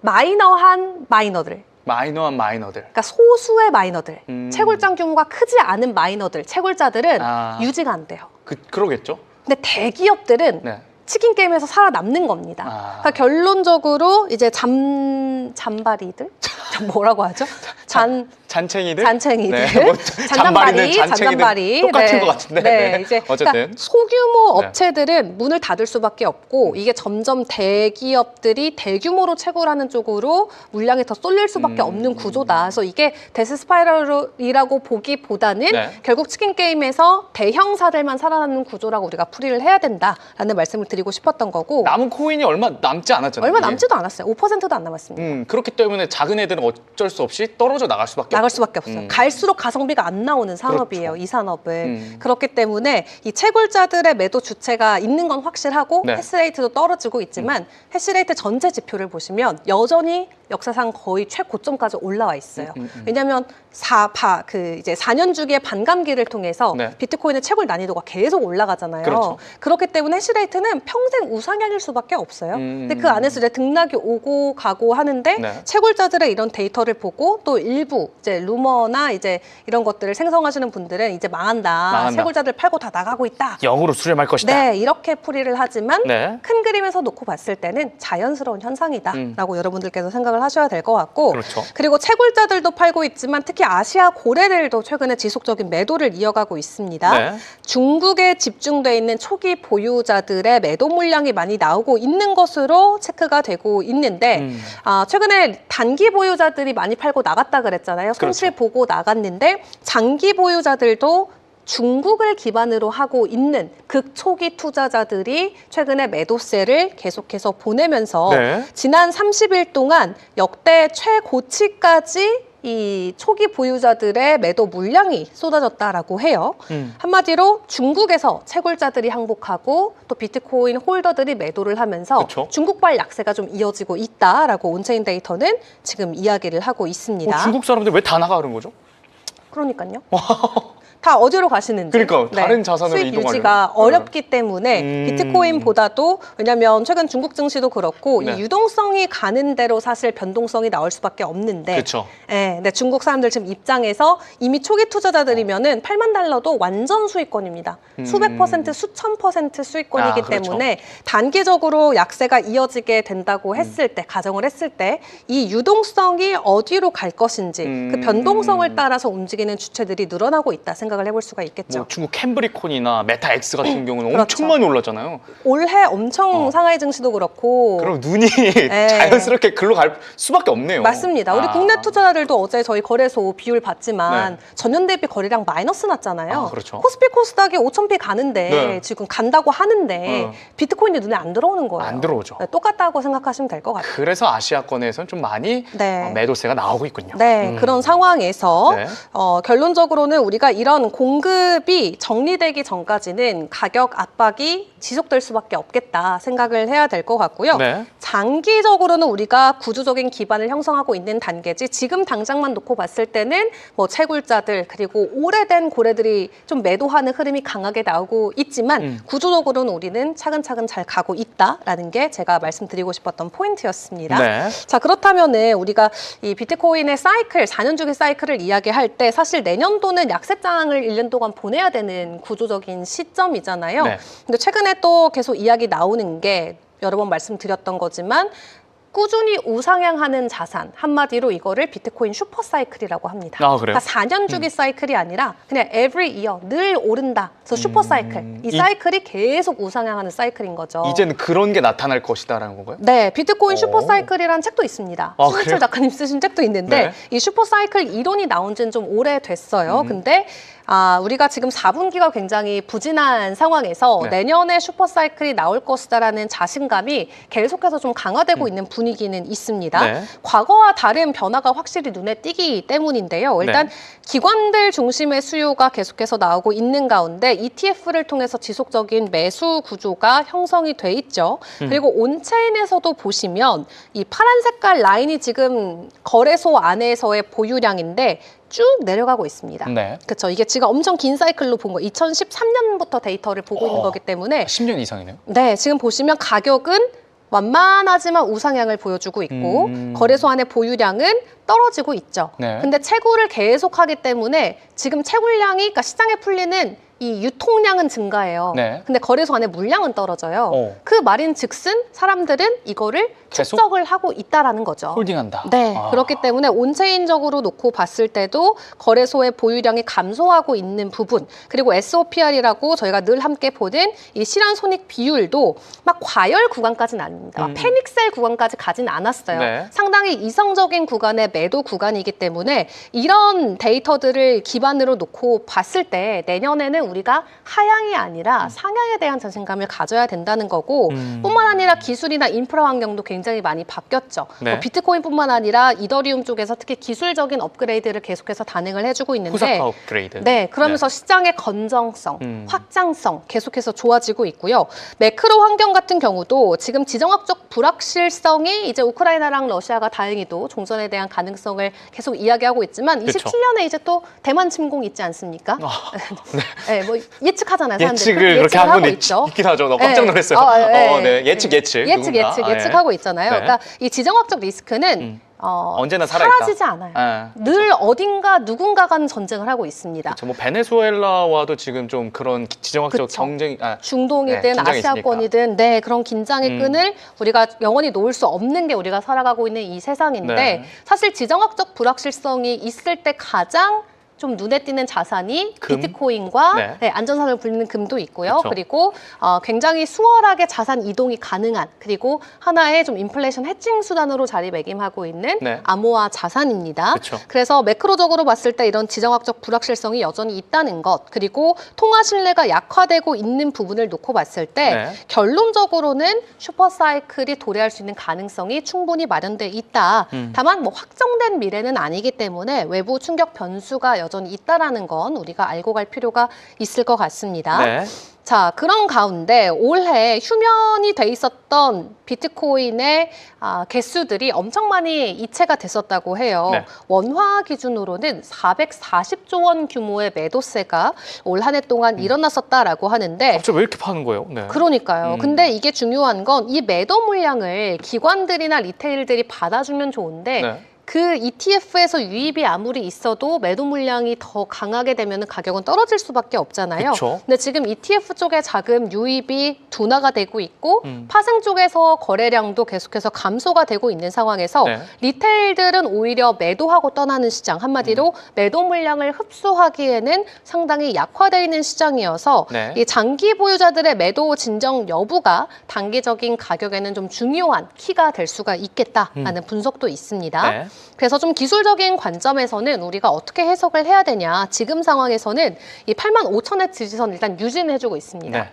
마이너한 마이너들 마이너한 마이너들. 그러니까 소수의 마이너들, 음. 채굴장 규모가 크지 않은 마이너들, 채굴자들은 유지가 안 돼요. 그러겠죠. 근데 대기업들은 네. 치킨 게임에서 살아남는 겁니다. 그러니까 결론적으로 이제 잔바리들 뭐라고 하죠? 잔챙이들? 잔챙이들, 네. 뭐 잔잔바리 똑같은 네. 것 같은데. 네, 이제 어쨌든 그러니까 소규모 네. 업체들은 문을 닫을 수밖에 없고 이게 점점 대기업들이 대규모로 채굴하는 쪽으로 물량이 더 쏠릴 수밖에 없는 구조다. 그래서 이게 데스 스파이럴이라고 보기보다는 네. 결국 치킨 게임에서 대형사들만 살아남는 구조라고 우리가 풀이를 해야 된다라는 말씀을 드리고 싶었던 거고. 남은 코인이 얼마 남지 않았잖아요. 얼마 이게. 남지도 않았어요. 5%도 안 남았습니다. 그렇기 때문에 작은 애들은 어쩔 수 없이 떨어져 나갈 수밖에 없어요. 갈수록 가성비가 안 나오는 산업이에요. 그렇죠. 이 산업은. 그렇기 때문에 이 채굴자들의 매도 주체가 있는 건 확실하고 네. 해시레이트도 떨어지고 있지만 해시레이트 전체 지표를 보시면 여전히 역사상 거의 최고점까지 올라와 있어요. 왜냐하면 이제 4년 주기의 반감기를 통해서 네. 비트코인의 채굴 난이도가 계속 올라가잖아요. 그렇죠. 그렇기 때문에 해시레이트는 평생 우상향일 수밖에 없어요. 근데 그 안에서 이제 등락이 오고 가고 하는데 네. 채굴자들의 이런 데이터를 보고 또 일부 이제 루머나 이제 이런 것들을 생성하시는 분들은 이제 망한다. 채굴자들 팔고 다 나가고 있다. 영으로 수렴할 것이다. 네, 이렇게 풀이를 하지만 네. 큰 그림에서 놓고 봤을 때는 자연스러운 현상이다라고 여러분들께서 생각을 하셔야 될 것 같고 그렇죠. 그리고 채굴자들도 팔고 있지만 특히 아시아 고래들도 최근에 지속적인 매도를 이어가고 있습니다. 네. 중국에 집중돼 있는 초기 보유자들의 매도 물량이 많이 나오고 있는 것으로 체크가 되고 있는데 최근에 단기 보유자들이 많이 팔고 나갔다 그랬잖아요. 손실 그렇죠. 보고 나갔는데 장기 보유자들도 중국을 기반으로 하고 있는 극초기 투자자들이 최근에 매도세를 계속해서 보내면서 네. 지난 30일 동안 역대 최고치까지 이 초기 보유자들의 매도 물량이 쏟아졌다라고 해요. 한마디로 중국에서 채굴자들이 항복하고 또 비트코인 홀더들이 매도를 하면서 그쵸? 중국발 약세가 좀 이어지고 있다라고 온체인 데이터는 지금 이야기를 하고 있습니다. 중국 사람들 왜 다 나가는 거죠? 그러니까요. 다 어디로 가시는지. 그러니까 다른 자산으로 수익 이동하려면. 유지가 어렵기 때문에 비트코인보다도 왜냐하면 최근 중국 증시도 그렇고 네. 이 유동성이 가는 대로 사실 변동성이 나올 수밖에 없는데 그렇죠. 근데 중국 사람들 지금 입장에서 이미 초기 투자자들이면은 8만 달러도 완전 수익권입니다. 수백 퍼센트, 수천 퍼센트 수익권이기 그렇죠. 때문에 단기적으로 약세가 이어지게 된다고 했을 때, 가정을 했을 때 이 유동성이 어디로 갈 것인지 그 변동성을 따라서 움직이는 주체들이 늘어나고 있다 생각을 해볼 수가 있겠죠. 뭐 중국 캠브리콘이나 메타엑스 같은 경우는 그렇죠. 엄청 많이 올랐잖아요. 올해 엄청 상하이 증시도 그렇고 그럼 눈이 자연스럽게 글로 갈 수밖에 없네요. 맞습니다. 우리 국내 투자자들도 어제 저희 거래소 비율 봤지만 네. 전년 대비 거래량 마이너스 났잖아요. 그렇죠. 코스피 코스닥이 5,000피 가는데 네. 지금 간다고 하는데 비트코인이 눈에 안 들어오는 거예요. 안 들어오죠. 네, 똑같다고 생각하시면 될 것 같아요. 그래서 아시아권에서는 좀 많이 네. 매도세가 나오고 있군요. 네, 그런 상황에서 네. 결론적으로는 우리가 이런 공급이 정리되기 전까지는 가격 압박이 지속될 수밖에 없겠다 생각을 해야 될 것 같고요. 네. 장기적으로는 우리가 구조적인 기반을 형성하고 있는 단계지 지금 당장만 놓고 봤을 때는 뭐 채굴자들 그리고 오래된 고래들이 좀 매도하는 흐름이 강하게 나오고 있지만 구조적으로는 우리는 차근차근 잘 가고 있다라는 게 제가 말씀드리고 싶었던 포인트였습니다. 네. 자, 그렇다면은 우리가 이 비트코인의 사이클, 4년 주기 사이클을 이야기할 때 사실 내년도는 약세장을 1년 동안 보내야 되는 구조적인 시점이잖아요. 네. 근데 최근에 또 계속 이야기 나오는 게 여러 번 말씀드렸던 거지만 꾸준히 우상향하는 자산, 한마디로 이거를 비트코인 슈퍼사이클이라고 합니다. 그래요? 그러니까 4년 주기 사이클이 아니라 그냥 every year, 늘 오른다. 그래서 슈퍼사이클. 이 사이클이 계속 우상향하는 사이클인 거죠. 이제는 그런 게 나타날 것이다라는 건가요? 네, 비트코인 슈퍼사이클이라는 책도 있습니다. 신해철 그래요? 작가님 쓰신 책도 있는데 네. 이 슈퍼사이클 이론이 나온 지는 좀 오래됐어요. 근데 우리가 지금 4분기가 굉장히 부진한 상황에서 네. 내년에 슈퍼사이클이 나올 것이다라는 자신감이 계속해서 좀 강화되고 있는 분위기는 있습니다. 네. 과거와 다른 변화가 확실히 눈에 띄기 때문인데요. 일단 네. 기관들 중심의 수요가 계속해서 나오고 있는 가운데 ETF를 통해서 지속적인 매수 구조가 형성이 돼 있죠. 그리고 온체인에서도 보시면 이 파란 색깔 라인이 지금 거래소 안에서의 보유량인데 쭉 내려가고 있습니다. 네. 그렇죠. 이게 지금 엄청 긴 사이클로 본 거 2013년부터 데이터를 보고 있는 거기 때문에 10년 이상이네요. 네, 지금 보시면 가격은 완만하지만 우상향을 보여주고 있고 거래소 안의 보유량은 떨어지고 있죠. 네. 근데 채굴을 계속하기 때문에 지금 채굴량이 그러니까 시장에 풀리는 이 유통량은 증가해요. 네. 근데 거래소 안에 물량은 떨어져요. 그 말인즉슨 사람들은 이거를 계속? 축적을 하고 있다라는 거죠. 홀딩한다. 네, 그렇기 때문에 온체인적으로 놓고 봤을 때도 거래소의 보유량이 감소하고 있는 부분, 그리고 SOPR이라고 저희가 늘 함께 보는 이 실현손익 비율도 막 과열 구간까지는 아닙니다. 막 패닉셀 구간까지 가진 않았어요. 네. 상당히 이성적인 구간의 매도 구간이기 때문에 이런 데이터들을 기반으로 놓고 봤을 때 내년에는 우리가 하향이 아니라 상향에 대한 자신감을 가져야 된다는 거고 뿐만 아니라 기술이나 인프라 환경도 굉장히 많이 바뀌었죠. 네. 뭐 비트코인뿐만 아니라 이더리움 쪽에서 특히 기술적인 업그레이드를 계속해서 단행을 해주고 있는데 후사파 업그레이드. 네, 그러면서 시장의 건정성, 확장성 계속해서 좋아지고 있고요. 매크로 환경 같은 경우도 지금 지정학적 불확실성이 이제 우크라이나랑 러시아가 다행히도 종전에 대한 가능성을 계속 이야기하고 있지만 그쵸. 27년에 이제 또 대만 침공 있지 않습니까? 네, 뭐 예측하잖아요. 사람들이. 예측을 그렇게 한 번 하고 있죠. 있긴 하죠. 나 깜짝 네. 놀랐어요. 네. 네. 예측. 누군가. 예측하고 있잖아요. 네. 그러니까 이 지정학적 리스크는 언제나 살아있다. 사라지지 않아요. 늘 어딘가 누군가가 전쟁을 하고 있습니다. 그렇죠. 뭐 베네수엘라와도 지금 좀 그런 지정학적 그쵸. 경쟁, 중동이든 네, 긴장이 아시아권이든 네, 그런 긴장의 끈을 우리가 영원히 놓을 수 없는 게 우리가 살아가고 있는 이 세상인데 네. 사실 지정학적 불확실성이 있을 때 가장 좀 눈에 띄는 자산이 금? 비트코인과 네. 네, 안전산을 불리는 금도 있고요. 그쵸. 그리고 굉장히 수월하게 자산 이동이 가능한 그리고 하나의 좀 인플레이션 해칭 수단으로 자리매김하고 있는 네. 암호화 자산입니다. 그쵸. 그래서 매크로적으로 봤을 때 이런 지정학적 불확실성이 여전히 있다는 것 그리고 통화 신뢰가 약화되고 있는 부분을 놓고 봤을 때 네. 결론적으로는 슈퍼사이클이 도래할 수 있는 가능성이 충분히 마련돼 있다. 다만 뭐 확정된 미래는 아니기 때문에 외부 충격 변수가 여전히 있다라는 건 우리가 알고 갈 필요가 있을 것 같습니다. 네. 자, 그런 가운데 올해 휴면이 돼 있었던 비트코인의 개수들이 엄청 많이 이체가 됐었다고 해요. 네. 원화 기준으로는 440조 원 규모의 매도세가 올 한 해 동안 일어났었다라고 하는데 갑자기 왜 이렇게 파는 거예요? 네. 그러니까요. 근데 이게 중요한 건 이 매도 물량을 기관들이나 리테일들이 받아주면 좋은데 네. 그 ETF에서 유입이 아무리 있어도 매도 물량이 더 강하게 되면 가격은 떨어질 수밖에 없잖아요. 그쵸. 근데 지금 ETF 쪽에 자금 유입이 둔화가 되고 있고 파생 쪽에서 거래량도 계속해서 감소가 되고 있는 상황에서 네. 리테일들은 오히려 매도하고 떠나는 시장, 한마디로 매도 물량을 흡수하기에는 상당히 약화되어 있는 시장이어서 네. 이 장기 보유자들의 매도 진정 여부가 단기적인 가격에는 좀 중요한 키가 될 수가 있겠다라는 분석도 있습니다. 네. 그래서 좀 기술적인 관점에서는 우리가 어떻게 해석을 해야 되냐. 지금 상황에서는 이 85,000의 지지선 일단 유지는 해주고 있습니다. 네.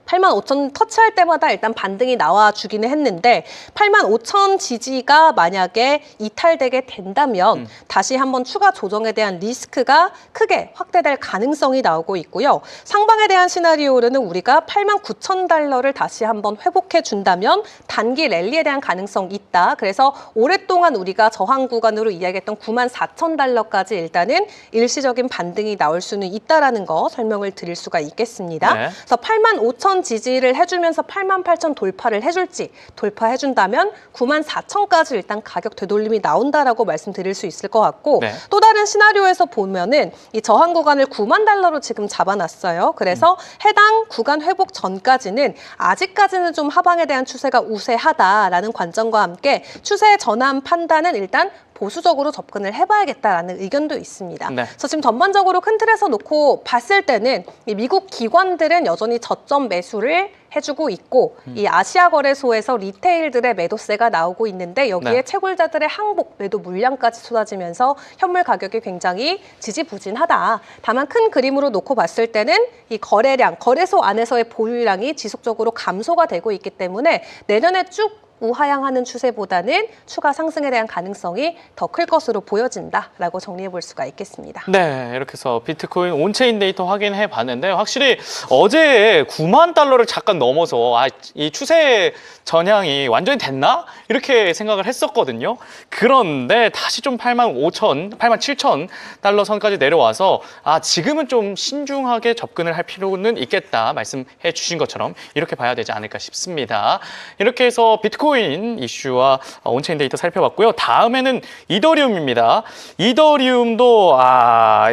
85,000 터치할 때마다 일단 반등이 나와주기는 했는데 85,000 지지가 만약에 이탈되게 된다면 다시 한번 추가 조정에 대한 리스크가 크게 확대될 가능성이 나오고 있고요. 상방에 대한 시나리오로는 우리가 89,000달러를 다시 한번 회복해 준다면 단기 랠리에 대한 가능성이 있다. 그래서 오랫동안 우리가 저항 구간으로 이야기했던 94,000달러까지 일단은 일시적인 반등이 나올 수는 있다라는 거 설명을 드릴 수가 있겠습니다. 네. 그래서 85,000 지지를 해주면서 88,000 돌파를 해줄지 돌파해준다면 94,000까지 일단 가격 되돌림이 나온다라고 말씀드릴 수 있을 것 같고 네. 또 다른 시나리오에서 보면은 이 저항 구간을 9만 달러로 지금 잡아놨어요. 그래서 해당 구간 회복 전까지는 아직까지는 좀 하방에 대한 추세가 우세하다라는 관점과 함께 추세 전환 판단은 일단 보수적으로 접근을 해봐야겠다라는 의견도 있습니다. 네. 그래서 지금 전반적으로 큰 틀에서 놓고 봤을 때는 이 미국 기관들은 여전히 저점 매수를 해주고 있고 이 아시아 거래소에서 리테일들의 매도세가 나오고 있는데 여기에 네. 채굴자들의 항복 매도 물량까지 쏟아지면서 현물 가격이 굉장히 지지부진하다. 다만 큰 그림으로 놓고 봤을 때는 이 거래량, 거래소 안에서의 보유량이 지속적으로 감소가 되고 있기 때문에 내년에 쭉 우하향하는 추세보다는 추가 상승에 대한 가능성이 더 클 것으로 보여진다라고 정리해 볼 수가 있겠습니다. 네, 이렇게 해서 비트코인 온체인 데이터 확인해 봤는데 확실히 어제 9만 달러를 잠깐 넘어서 이 추세 전향이 완전히 됐나? 이렇게 생각을 했었거든요. 그런데 다시 좀 87,000 달러 선까지 내려와서 지금은 좀 신중하게 접근을 할 필요는 있겠다 말씀해 주신 것처럼 이렇게 봐야 되지 않을까 싶습니다. 이렇게 해서 비트코인 이슈와 온체인 데이터 살펴봤고요. 다음에는 이더리움입니다. 이더리움도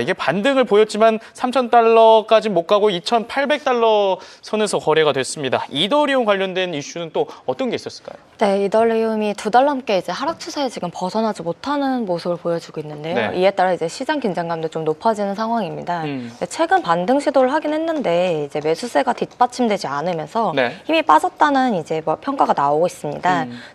이게 반등을 보였지만 3,000달러까지 못 가고 2,800달러 선에서 거래가 됐습니다. 이더리움 관련된 이슈는 또 어떤 게 있었을까요? 네, 이더리움이 2달 넘게 이제 하락 추세에 지금 벗어나지 못하는 모습을 보여주고 있는데요. 네. 이에 따라 이제 시장 긴장감도 좀 높아지는 상황입니다. 최근 반등 시도를 하긴 했는데 이제 매수세가 뒷받침되지 않으면서 네. 힘이 빠졌다는 이제 평가가 나오고 있습니다.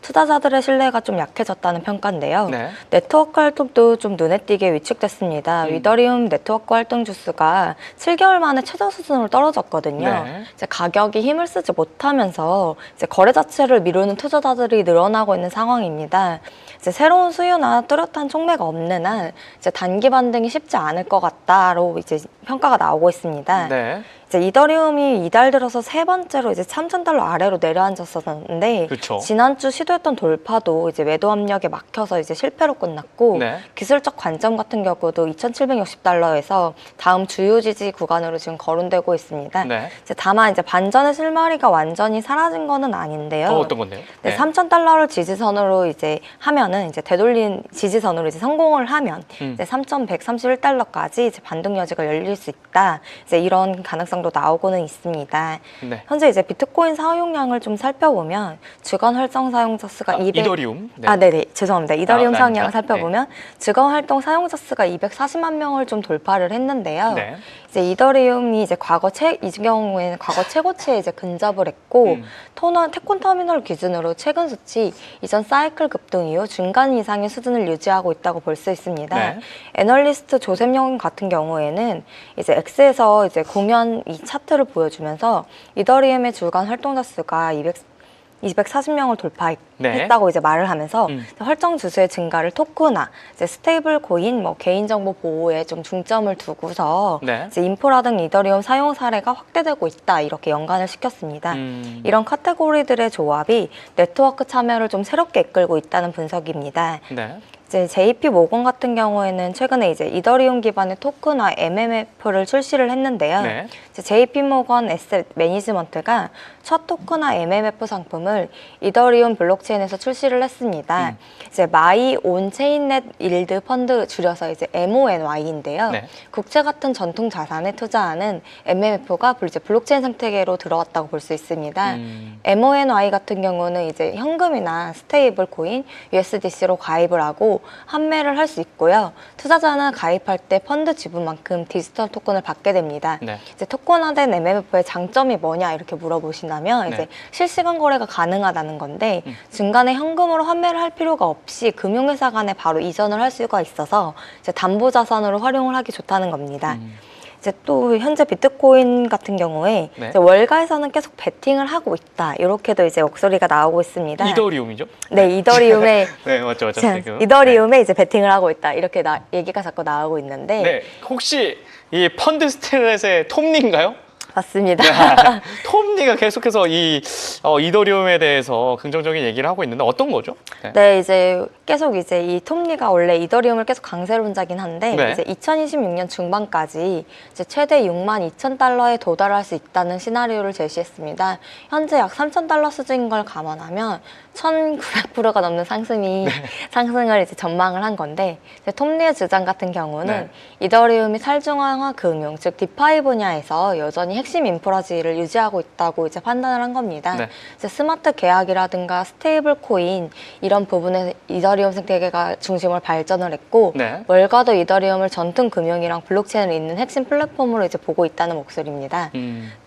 투자자들의 신뢰가 좀 약해졌다는 평가인데요. 네. 네트워크 활동도 좀 눈에 띄게 위축됐습니다. 이더리움 네트워크 활동 주수가 7개월 만에 최저 수준으로 떨어졌거든요. 네. 이제 가격이 힘을 쓰지 못하면서 이제 거래 자체를 미루는 투자자들이 늘어나고 있는 상황입니다. 이제 새로운 수요나 뚜렷한 촉매가 없는 한 이제 단기 반등이 쉽지 않을 것 같다로 이제 평가가 나오고 있습니다. 네. 이제 이더리움이 이달 들어서 세 번째로 이제 3,000달러 아래로 내려앉았었는데 그렇죠. 지난주 시도했던 돌파도 이제 매도 압력에 막혀서 이제 실패로 끝났고 네. 기술적 관점 같은 경우도 2,760달러에서 다음 주요 지지 구간으로 지금 거론되고 있습니다. 네. 이제 다만 이제 반전의 실마리가 완전히 사라진 거는 아닌데요. 어떤 건데요? 네, 3,000달러를 지지선으로 이제 하면은 이제 되돌린 지지선으로 이제 성공을 하면 이제 3,131달러까지 이제 반등 여지가 열릴 수 있다. 이제 이런 가능성도 나오고는 있습니다. 네. 현재 이제 비트코인 사용량을 좀 살펴보면 주간 활성 사용자 수가 이더리움. 네. 네네 죄송합니다. 이더리움 사용량을 아닙니다. 살펴보면 주간 활동 사용자 수가 240만 명을 좀 돌파를 했는데요. 네. 이제 이더리움이 이제 이 경우에는 과거 최고치에 이제 근접을 했고 테콘 터미널 기준으로 최근 수치 이전 사이클 급등 이후 중간 이상의 수준을 유지하고 있다고 볼 수 있습니다. 네. 애널리스트 조셉영 같은 경우에는 이제 X에서 이제 공연 이 차트를 보여주면서 이더리움의 주간 활동자 수가 240명을 돌파했다고 이제 말을 하면서 설정 주수의 증가를 토크나 이제 스테이블 코인, 뭐 개인정보 보호에 좀 중점을 두고서 이제 인프라 등 이더리움 사용 사례가 확대되고 있다 이렇게 연관을 시켰습니다. 이런 카테고리들의 조합이 네트워크 참여를 좀 새롭게 이끌고 있다는 분석입니다. 이제 JP 모건 같은 경우에는 최근에 이제 이더리움 기반의 토크나 MMF를 출시를 했는데요. 이제 JP 모건 에셋 매니지먼트가 첫 토크나 MMF 상품을 이더리움 블록체인에서 출시를 했습니다. 이제 마이 온체인넷 일드 펀드 줄여서 이제 MONY인데요. 국채 같은 전통 자산에 투자하는 MMF가 이제 블록체인 생태계로 들어왔다고 볼 수 있습니다. MONY 같은 경우는 이제 현금이나 스테이블 코인, USDC로 가입을 하고 판매를 할 수 있고요. 투자자는 가입할 때 펀드 지분만큼 디지털 토큰을 받게 됩니다. 이제 토큰화된 MMF의 장점이 뭐냐 이렇게 물어보신다면 이제 실시간 거래가 가능하다는 건데 중간에 현금으로 환매를 할 필요가 없이 금융회사 간에 바로 이전을 할 수가 있어서 이제 담보 자산으로 활용을 하기 좋다는 겁니다. 이제 또 현재 비트코인 같은 경우에 이제 월가에서는 계속 베팅을 하고 있다. 이렇게도 이제 목소리가 나오고 있습니다. 이더리움이죠? 네, 이더리움에 네, 맞죠. 이더리움에 이제 베팅을 하고 있다. 이렇게 얘기가 자꾸 나오고 있는데 혹시 이 펀드 스텔렛의 톱니인가요? 맞습니다. 톱니가 계속해서 이 이더리움에 대해서 긍정적인 얘기를 하고 있는데 어떤 거죠? 네, 이제 계속 이제 이 톱니가 원래 이더리움을 계속 강세론자긴 한데 이제 2026년 중반까지 이제 최대 62,000달러에 도달할 수 있다는 시나리오를 제시했습니다. 현재 약 3,000달러 수준인 걸 감안하면 1,900%가 넘는 상승을 이제 전망을 한 건데 이제 톱니의 주장 같은 경우는 이더리움이 탈중앙화 금융, 즉 디파이 분야에서 여전히 핵심 인프라지를 유지하고 있다고 이제 판단을 한 겁니다. 이제 스마트 계약이라든가 스테이블 코인 이런 부분에 이더리움 생태계가 중심으로 발전을 했고 월가도 이더리움을 전통 금융이랑 블록체인을 잇는 핵심 플랫폼으로 이제 보고 있다는 목소리입니다.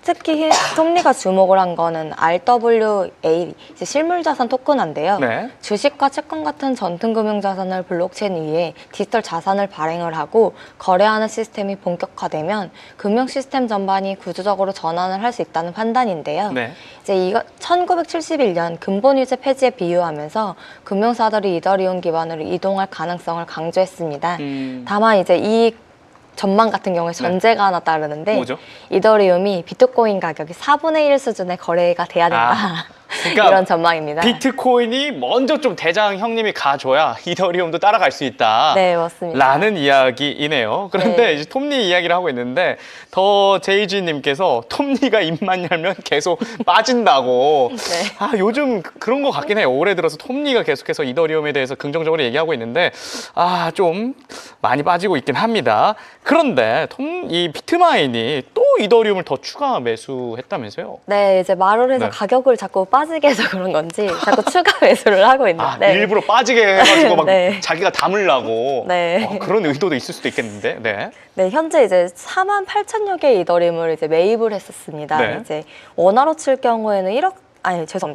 특히 톱니가 주목을 한 거는 RWA, 이제 실물자산 토큰화인데요. 주식과 채권 같은 전통 금융 자산을 블록체인 위에 디지털 자산을 발행을 하고 거래하는 시스템이 본격화되면 금융 시스템 전반이 구조적으로 전환을 할 수 있다는 판단인데요. 이제 이거 1971년 근본 유제 폐지에 비유하면서 금융사들이 이더리움 기반으로 이동할 가능성을 강조했습니다. 다만 이제 이 전망 같은 경우에 전제가 하나 따르는데 뭐죠? 이더리움이 비트코인 가격이 4분의 1 수준의 거래가 돼야 된다. 그러니까 이런 전망입니다. 비트코인이 먼저 좀 대장 형님이 가줘야 이더리움도 따라갈 수 있다. 네, 맞습니다. 라는 이야기이네요. 그런데 이제 톱니 이야기를 하고 있는데 더 제이지님께서 톱니가 입만 열면 계속 빠진다고. 요즘 그런 것 같긴 해요. 올해 들어서 톱니가 계속해서 이더리움에 대해서 긍정적으로 얘기하고 있는데 좀 많이 빠지고 있긴 합니다. 그런데 이 비트마인이 또 이더리움을 더 추가 매수했다면서요? 네, 이제 말을 해서 가격을 자꾸 빠지게 해서 그런 건지 자꾸 추가 매수를 하고 있는데 일부러 빠지게 해가지고 막 자기가 담으려고 그런 의도도 있을 수도 있겠는데. 네, 현재 이제 48,000여 개의 이더리움을 이제 매입을 했었습니다. 이제 원화로 칠 경우에는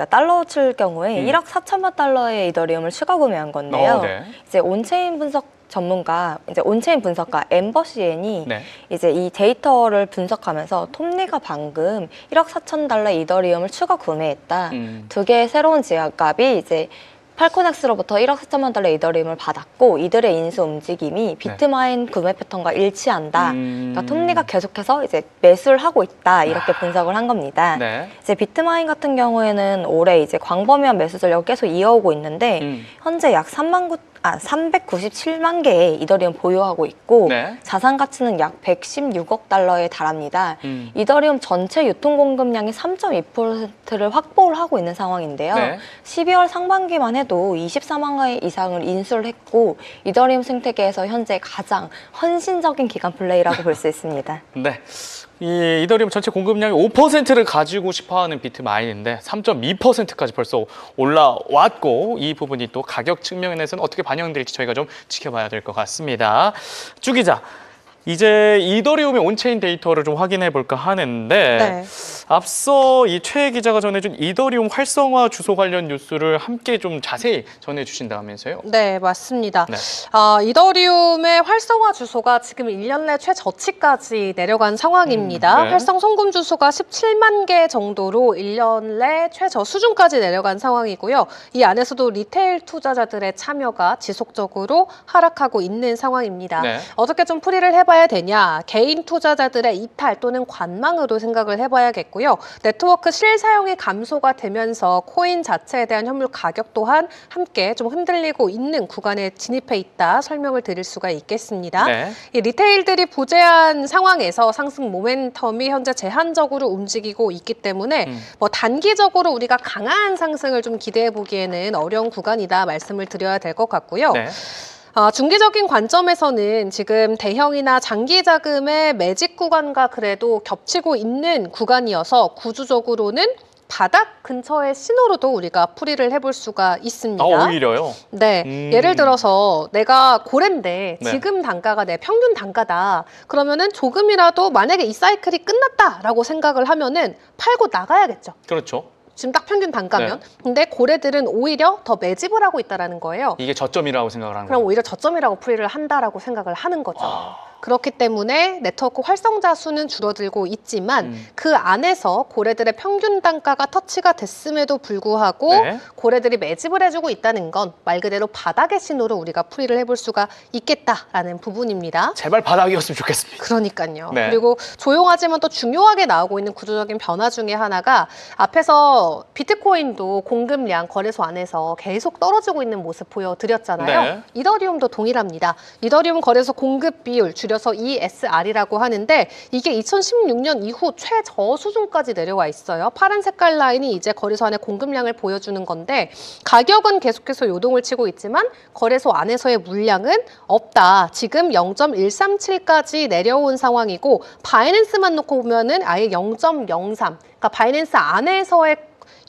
달러로 칠 경우에 1억 4천만 달러의 이더리움을 추가 구매한 건데요. 이제 온체인 분석가 엠버시엔이 이제 이 데이터를 분석하면서 톱니가 방금 1억 4천 달러 이더리움을 추가 구매했다. 두 개의 새로운 지갑이 이제 팔코넥스로부터 1억 4천만 달러 이더리움을 받았고 이들의 인수 움직임이 비트마인 구매 패턴과 일치한다. 그러니까 톱니가 계속해서 이제 매수를 하고 있다 이렇게 분석을 한 겁니다. 이제 비트마인 같은 경우에는 올해 이제 광범위한 매수 전략을 계속 이어오고 있는데 현재 약 397만 개의 이더리움 보유하고 있고 자산 가치는 약 116억 달러에 달합니다. 이더리움 전체 유통 공급량의 3.2%를 확보를 하고 있는 상황인데요. 12월 상반기만 해도 24만 개 이상을 인수를 했고 이더리움 생태계에서 현재 가장 헌신적인 기간 플레이라고 볼 수 있습니다. 이 이더리움 전체 공급량의 5%를 가지고 싶어하는 비트마인인데 3.2%까지 벌써 올라왔고 이 부분이 또 가격 측면에서는 어떻게 반영될지 저희가 좀 지켜봐야 될 것 같습니다. 주 기자, 이제 이더리움의 온체인 데이터를 좀 확인해 볼까 하는데 네. 앞서 이 최 기자가 전해준 이더리움 활성화 주소 관련 뉴스를 함께 좀 자세히 전해주신다면서요? 네, 맞습니다. 네. 이더리움의 활성화 주소가 지금 1년 내 최저치까지 내려간 상황입니다. 네. 활성 송금 주소가 17만 개 정도로 1년 내 최저 수준까지 내려간 상황이고요. 이 안에서도 리테일 투자자들의 참여가 지속적으로 하락하고 있는 상황입니다. 네. 어떻게 좀 풀이를 해봐야 되냐? 개인 투자자들의 이탈 또는 관망으로 생각을 해봐야겠고요. 네트워크 실사용이 감소가 되면서 코인 자체에 대한 현물 가격 또한 함께 좀 흔들리고 있는 구간에 진입해 있다 설명을 드릴 수가 있겠습니다. 네. 이 리테일들이 부재한 상황에서 상승 모멘텀이 현재 제한적으로 움직이고 있기 때문에 뭐 단기적으로 우리가 강한 상승을 좀 기대해 보기에는 어려운 구간이다 말씀을 드려야 될 것 같고요. 네. 중기적인 관점에서는 지금 대형이나 장기 자금의 매집 구간과 그래도 겹치고 있는 구간이어서 구조적으로는 바닥 근처의 신호로도 우리가 풀이를 해볼 수가 있습니다. 오히려요? 네, 예를 들어서 내가 고래인데 네. 지금 단가가 내 평균 단가다. 그러면은 조금이라도 만약에 이 사이클이 끝났다라고 생각을 하면은 팔고 나가야겠죠. 그렇죠. 지금 딱 평균 단가면. 근데 고래들은 오히려 더 매집을 하고 있다는 거예요. 이게 저점이라고 생각을 하는 그럼 거예요. 오히려 저점이라고 풀이를 한다라고 생각을 하는 거죠. 그렇기 때문에 네트워크 활성자 수는 줄어들고 있지만 그 안에서 고래들의 평균 단가가 터치가 됐음에도 불구하고 네. 고래들이 매집을 해주고 있다는 건 말 그대로 바닥의 신호로 우리가 풀이를 해볼 수가 있겠다라는 부분입니다. 제발 바닥이었으면 좋겠습니다. 그러니까요. 네. 그리고 조용하지만 또 중요하게 나오고 있는 구조적인 변화 중에 하나가 앞에서 비트코인도 공급량 거래소 안에서 계속 떨어지고 있는 모습 보여드렸잖아요. 네. 이더리움도 동일합니다. 이더리움 거래소 공급 비율 줄여서 ESR이라고 하는데 이게 2016년 이후 최저 수준까지 내려와 있어요. 파란 색깔 라인이 이제 거래소 안의 공급량을 보여주는 건데 가격은 계속해서 요동을 치고 있지만 거래소 안에서의 물량은 없다. 지금 0.137까지 내려온 상황이고 바이낸스만 놓고 보면은 아예 0.03. 그러니까 바이낸스 안에서의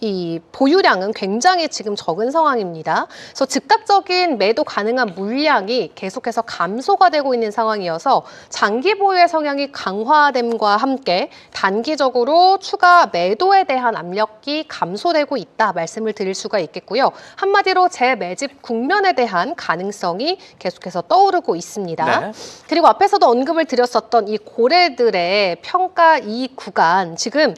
이 보유량은 굉장히 지금 적은 상황입니다. 그래서 즉각적인 매도 가능한 물량이 계속해서 감소가 되고 있는 상황이어서 장기 보유의 성향이 강화됨과 함께 단기적으로 추가 매도에 대한 압력이 감소되고 있다 말씀을 드릴 수가 있겠고요. 한마디로 재매집 국면에 대한 가능성이 계속해서 떠오르고 있습니다. 네. 그리고 앞에서도 언급을 드렸었던 이 고래들의 평가 이익 구간 지금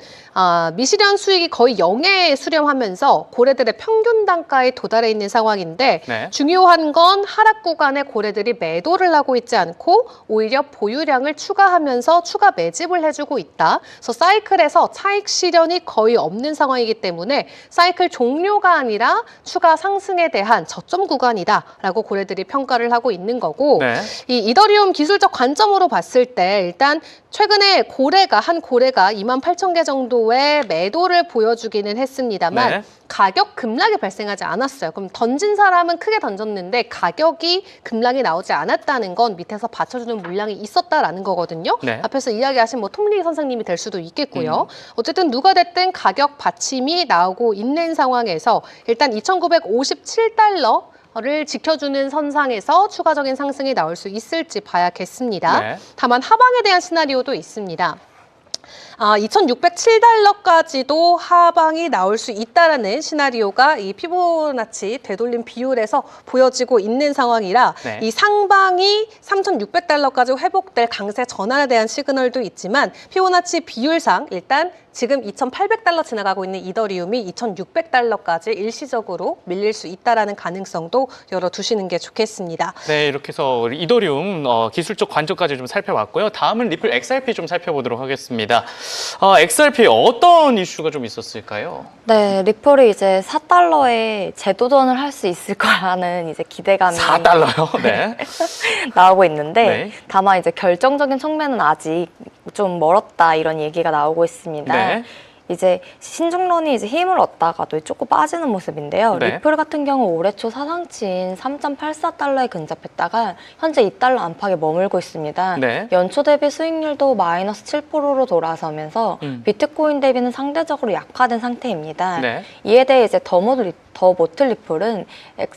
미실현 수익이 거의 0에 수렴하면서 고래들의 평균 단가에 도달해 있는 상황인데 네. 중요한 건 하락 구간에 고래들이 매도를 하고 있지 않고 오히려 보유량을 추가하면서 추가 매집을 해주고 있다. 그래서 사이클에서 차익 실현이 거의 없는 상황이기 때문에 사이클 종료가 아니라 추가 상승에 대한 저점 구간이다라고 고래들이 평가를 하고 있는 거고 네. 이 이더리움 기술적 관점으로 봤을 때 일단 최근에 한 고래가 28,000개 정도의 매도를 보여주기는 했습니다만 네. 가격 급락이 발생하지 않았어요. 그럼 던진 사람은 크게 던졌는데 가격이 급락이 나오지 않았다는 건 밑에서 받쳐주는 물량이 있었다라는 거거든요. 네. 앞에서 이야기하신 뭐 톰리 선생님이 될 수도 있겠고요. 어쨌든 누가 됐든 가격 받침이 나오고 있는 상황에서 일단 2,957달러 를 지켜주는 선상에서 추가적인 상승이 나올 수 있을지 봐야겠습니다. 네. 다만 하방에 대한 시나리오도 있습니다. 2,607달러까지도 하방이 나올 수 있다라는 시나리오가 이 피보나치 되돌림 비율에서 보여지고 있는 상황이라 네. 이 상방이 3,600달러까지 회복될 강세 전환에 대한 시그널도 있지만 피보나치 비율상 일단 지금 2,800달러 지나가고 있는 이더리움이 2,600달러까지 일시적으로 밀릴 수 있다라는 가능성도 열어두시는 게 좋겠습니다. 네, 이렇게 해서 우리 이더리움 기술적 관점까지 좀 살펴봤고요. 다음은 리플 XRP 좀 살펴보도록 하겠습니다. XRP 어떤 이슈가 좀 있었을까요? 네, 리플이 이제 4달러에 재도전을 할 수 있을 거라는 이제 기대감이 4달러요? 네. 나오고 있는데 네. 다만 이제 결정적인 측면은 아직 좀 멀었다 이런 얘기가 나오고 있습니다. 네. 이제 신중론이 이제 힘을 얻다가도 조금 빠지는 모습인데요. 네. 리플 같은 경우 올해 초 사상치인 3.84달러에 근접했다가 현재 2달러 안팎에 머물고 있습니다. 네. 연초 대비 수익률도 마이너스 7%로 돌아서면서 비트코인 대비는 상대적으로 약화된 상태입니다. 네. 이에 대해 이제 더모드 더 모틀 리플은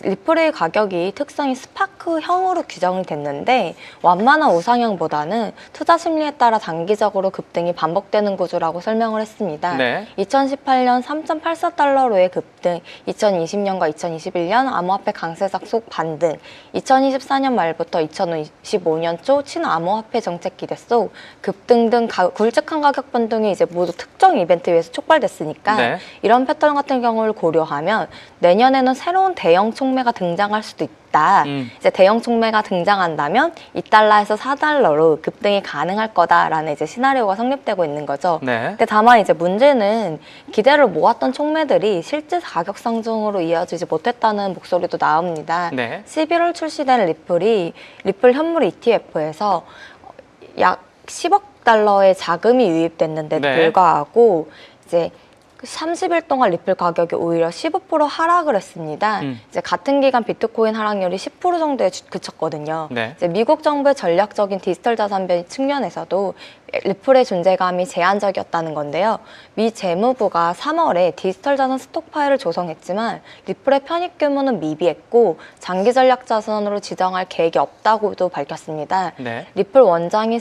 리플의 가격이 특성이 스파크형으로 규정이 됐는데 완만한 우상향보다는 투자 심리에 따라 단기적으로 급등이 반복되는 구조라고 설명을 했습니다. 네. 2018년 3.84달러로의 급등, 2020년과 2021년 암호화폐 강세작 속 반등, 2024년 말부터 2025년 초 친암호화폐 정책 기대 속 급등 등 굵직한 가격 변동이 이제 모두 특정 이벤트에 의해서 촉발됐으니까 네. 이런 패턴 같은 경우를 고려하면 내년에는 새로운 대형 총매가 등장할 수도 있다. 이제 대형 총매가 등장한다면 2달러에서 4달러로 급등이 가능할 거다라는 이제 시나리오가 성립되고 있는 거죠. 네. 근데 다만 이제 문제는 기대를 모았던 총매들이 실제 가격 상승으로 이어지지 못했다는 목소리도 나옵니다. 네. 11월 출시된 리플 현물 ETF에서 약 10억 달러의 자금이 유입됐는데도 네. 불구하고 이제 30일 동안 리플 가격이 오히려 15% 하락을 했습니다. 이제 같은 기간 비트코인 하락률이 10% 정도에 그쳤거든요. 네. 이제 미국 정부의 전략적인 디지털 자산 변이 측면에서도 리플의 존재감이 제한적이었다는 건데요. 미 재무부가 3월에 디지털 자산 스톡파일을 조성했지만 리플의 편입 규모는 미비했고 장기 전략 자산으로 지정할 계획이 없다고도 밝혔습니다. 네. 리플 원장이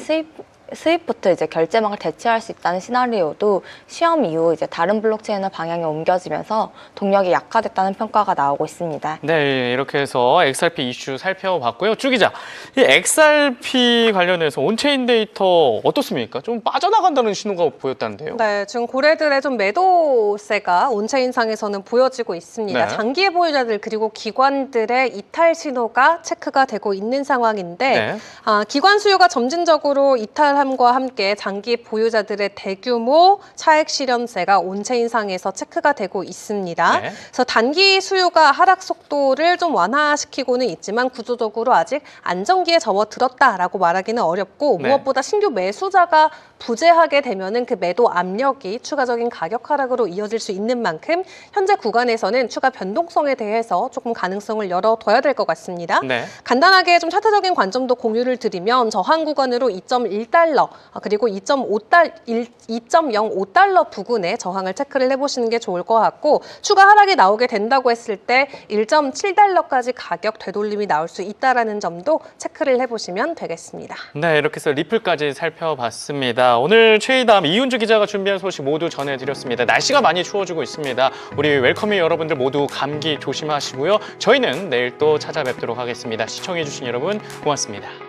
스위프트 이제 결제망을 대체할 수 있다는 시나리오도 시험 이후 이제 다른 블록체인의 방향이 옮겨지면서 동력이 약화됐다는 평가가 나오고 있습니다. 네, 이렇게 해서 XRP 이슈 살펴봤고요. 주 기자, 이 XRP 관련해서 온체인 데이터 어떻습니까? 좀 빠져나간다는 신호가 보였다는데요. 네, 지금 고래들의 좀 매도세가 온체인상에서는 보여지고 있습니다. 네. 장기 보유자들 그리고 기관들의 이탈 신호가 체크가 되고 있는 상황인데 네. 기관 수요가 점진적으로 이탈함과 함께 장기 보유자들의 대규모 차액 실현세가 온체인상에서 체크가 되고 있습니다. 네. 그래서 단기 수요가 하락 속도를 좀 완화시키고는 있지만 구조적으로 아직 안정기에 접어들었다라고 말하기는 어렵고 네. 무엇보다 신규 매수자가 부재하게 되면은 그 매도 압력이 추가적인 가격 하락으로 이어질 수 있는 만큼 현재 구간에서는 추가 변동성에 대해서 조금 가능성을 열어둬야 될 것 같습니다. 네. 간단하게 좀 차트적인 관점도 공유를 드리면 저항 구간으로 2.1달러 그리고 2.05달러 부근에 저항을 체크를 해보시는 게 좋을 것 같고 추가 하락이 나오게 된다고 했을 때 1.7달러까지 가격 되돌림이 나올 수 있다는 점도 체크를 해보시면 되겠습니다. 네, 이렇게 해서 리플까지 살펴봤습니다. 오늘 최이담 이윤주 기자가 준비한 소식 모두 전해드렸습니다. 날씨가 많이 추워지고 있습니다. 우리 웰컴이 여러분들 모두 감기 조심하시고요. 저희는 내일 또 찾아뵙도록 하겠습니다. 시청해주신 여러분 고맙습니다.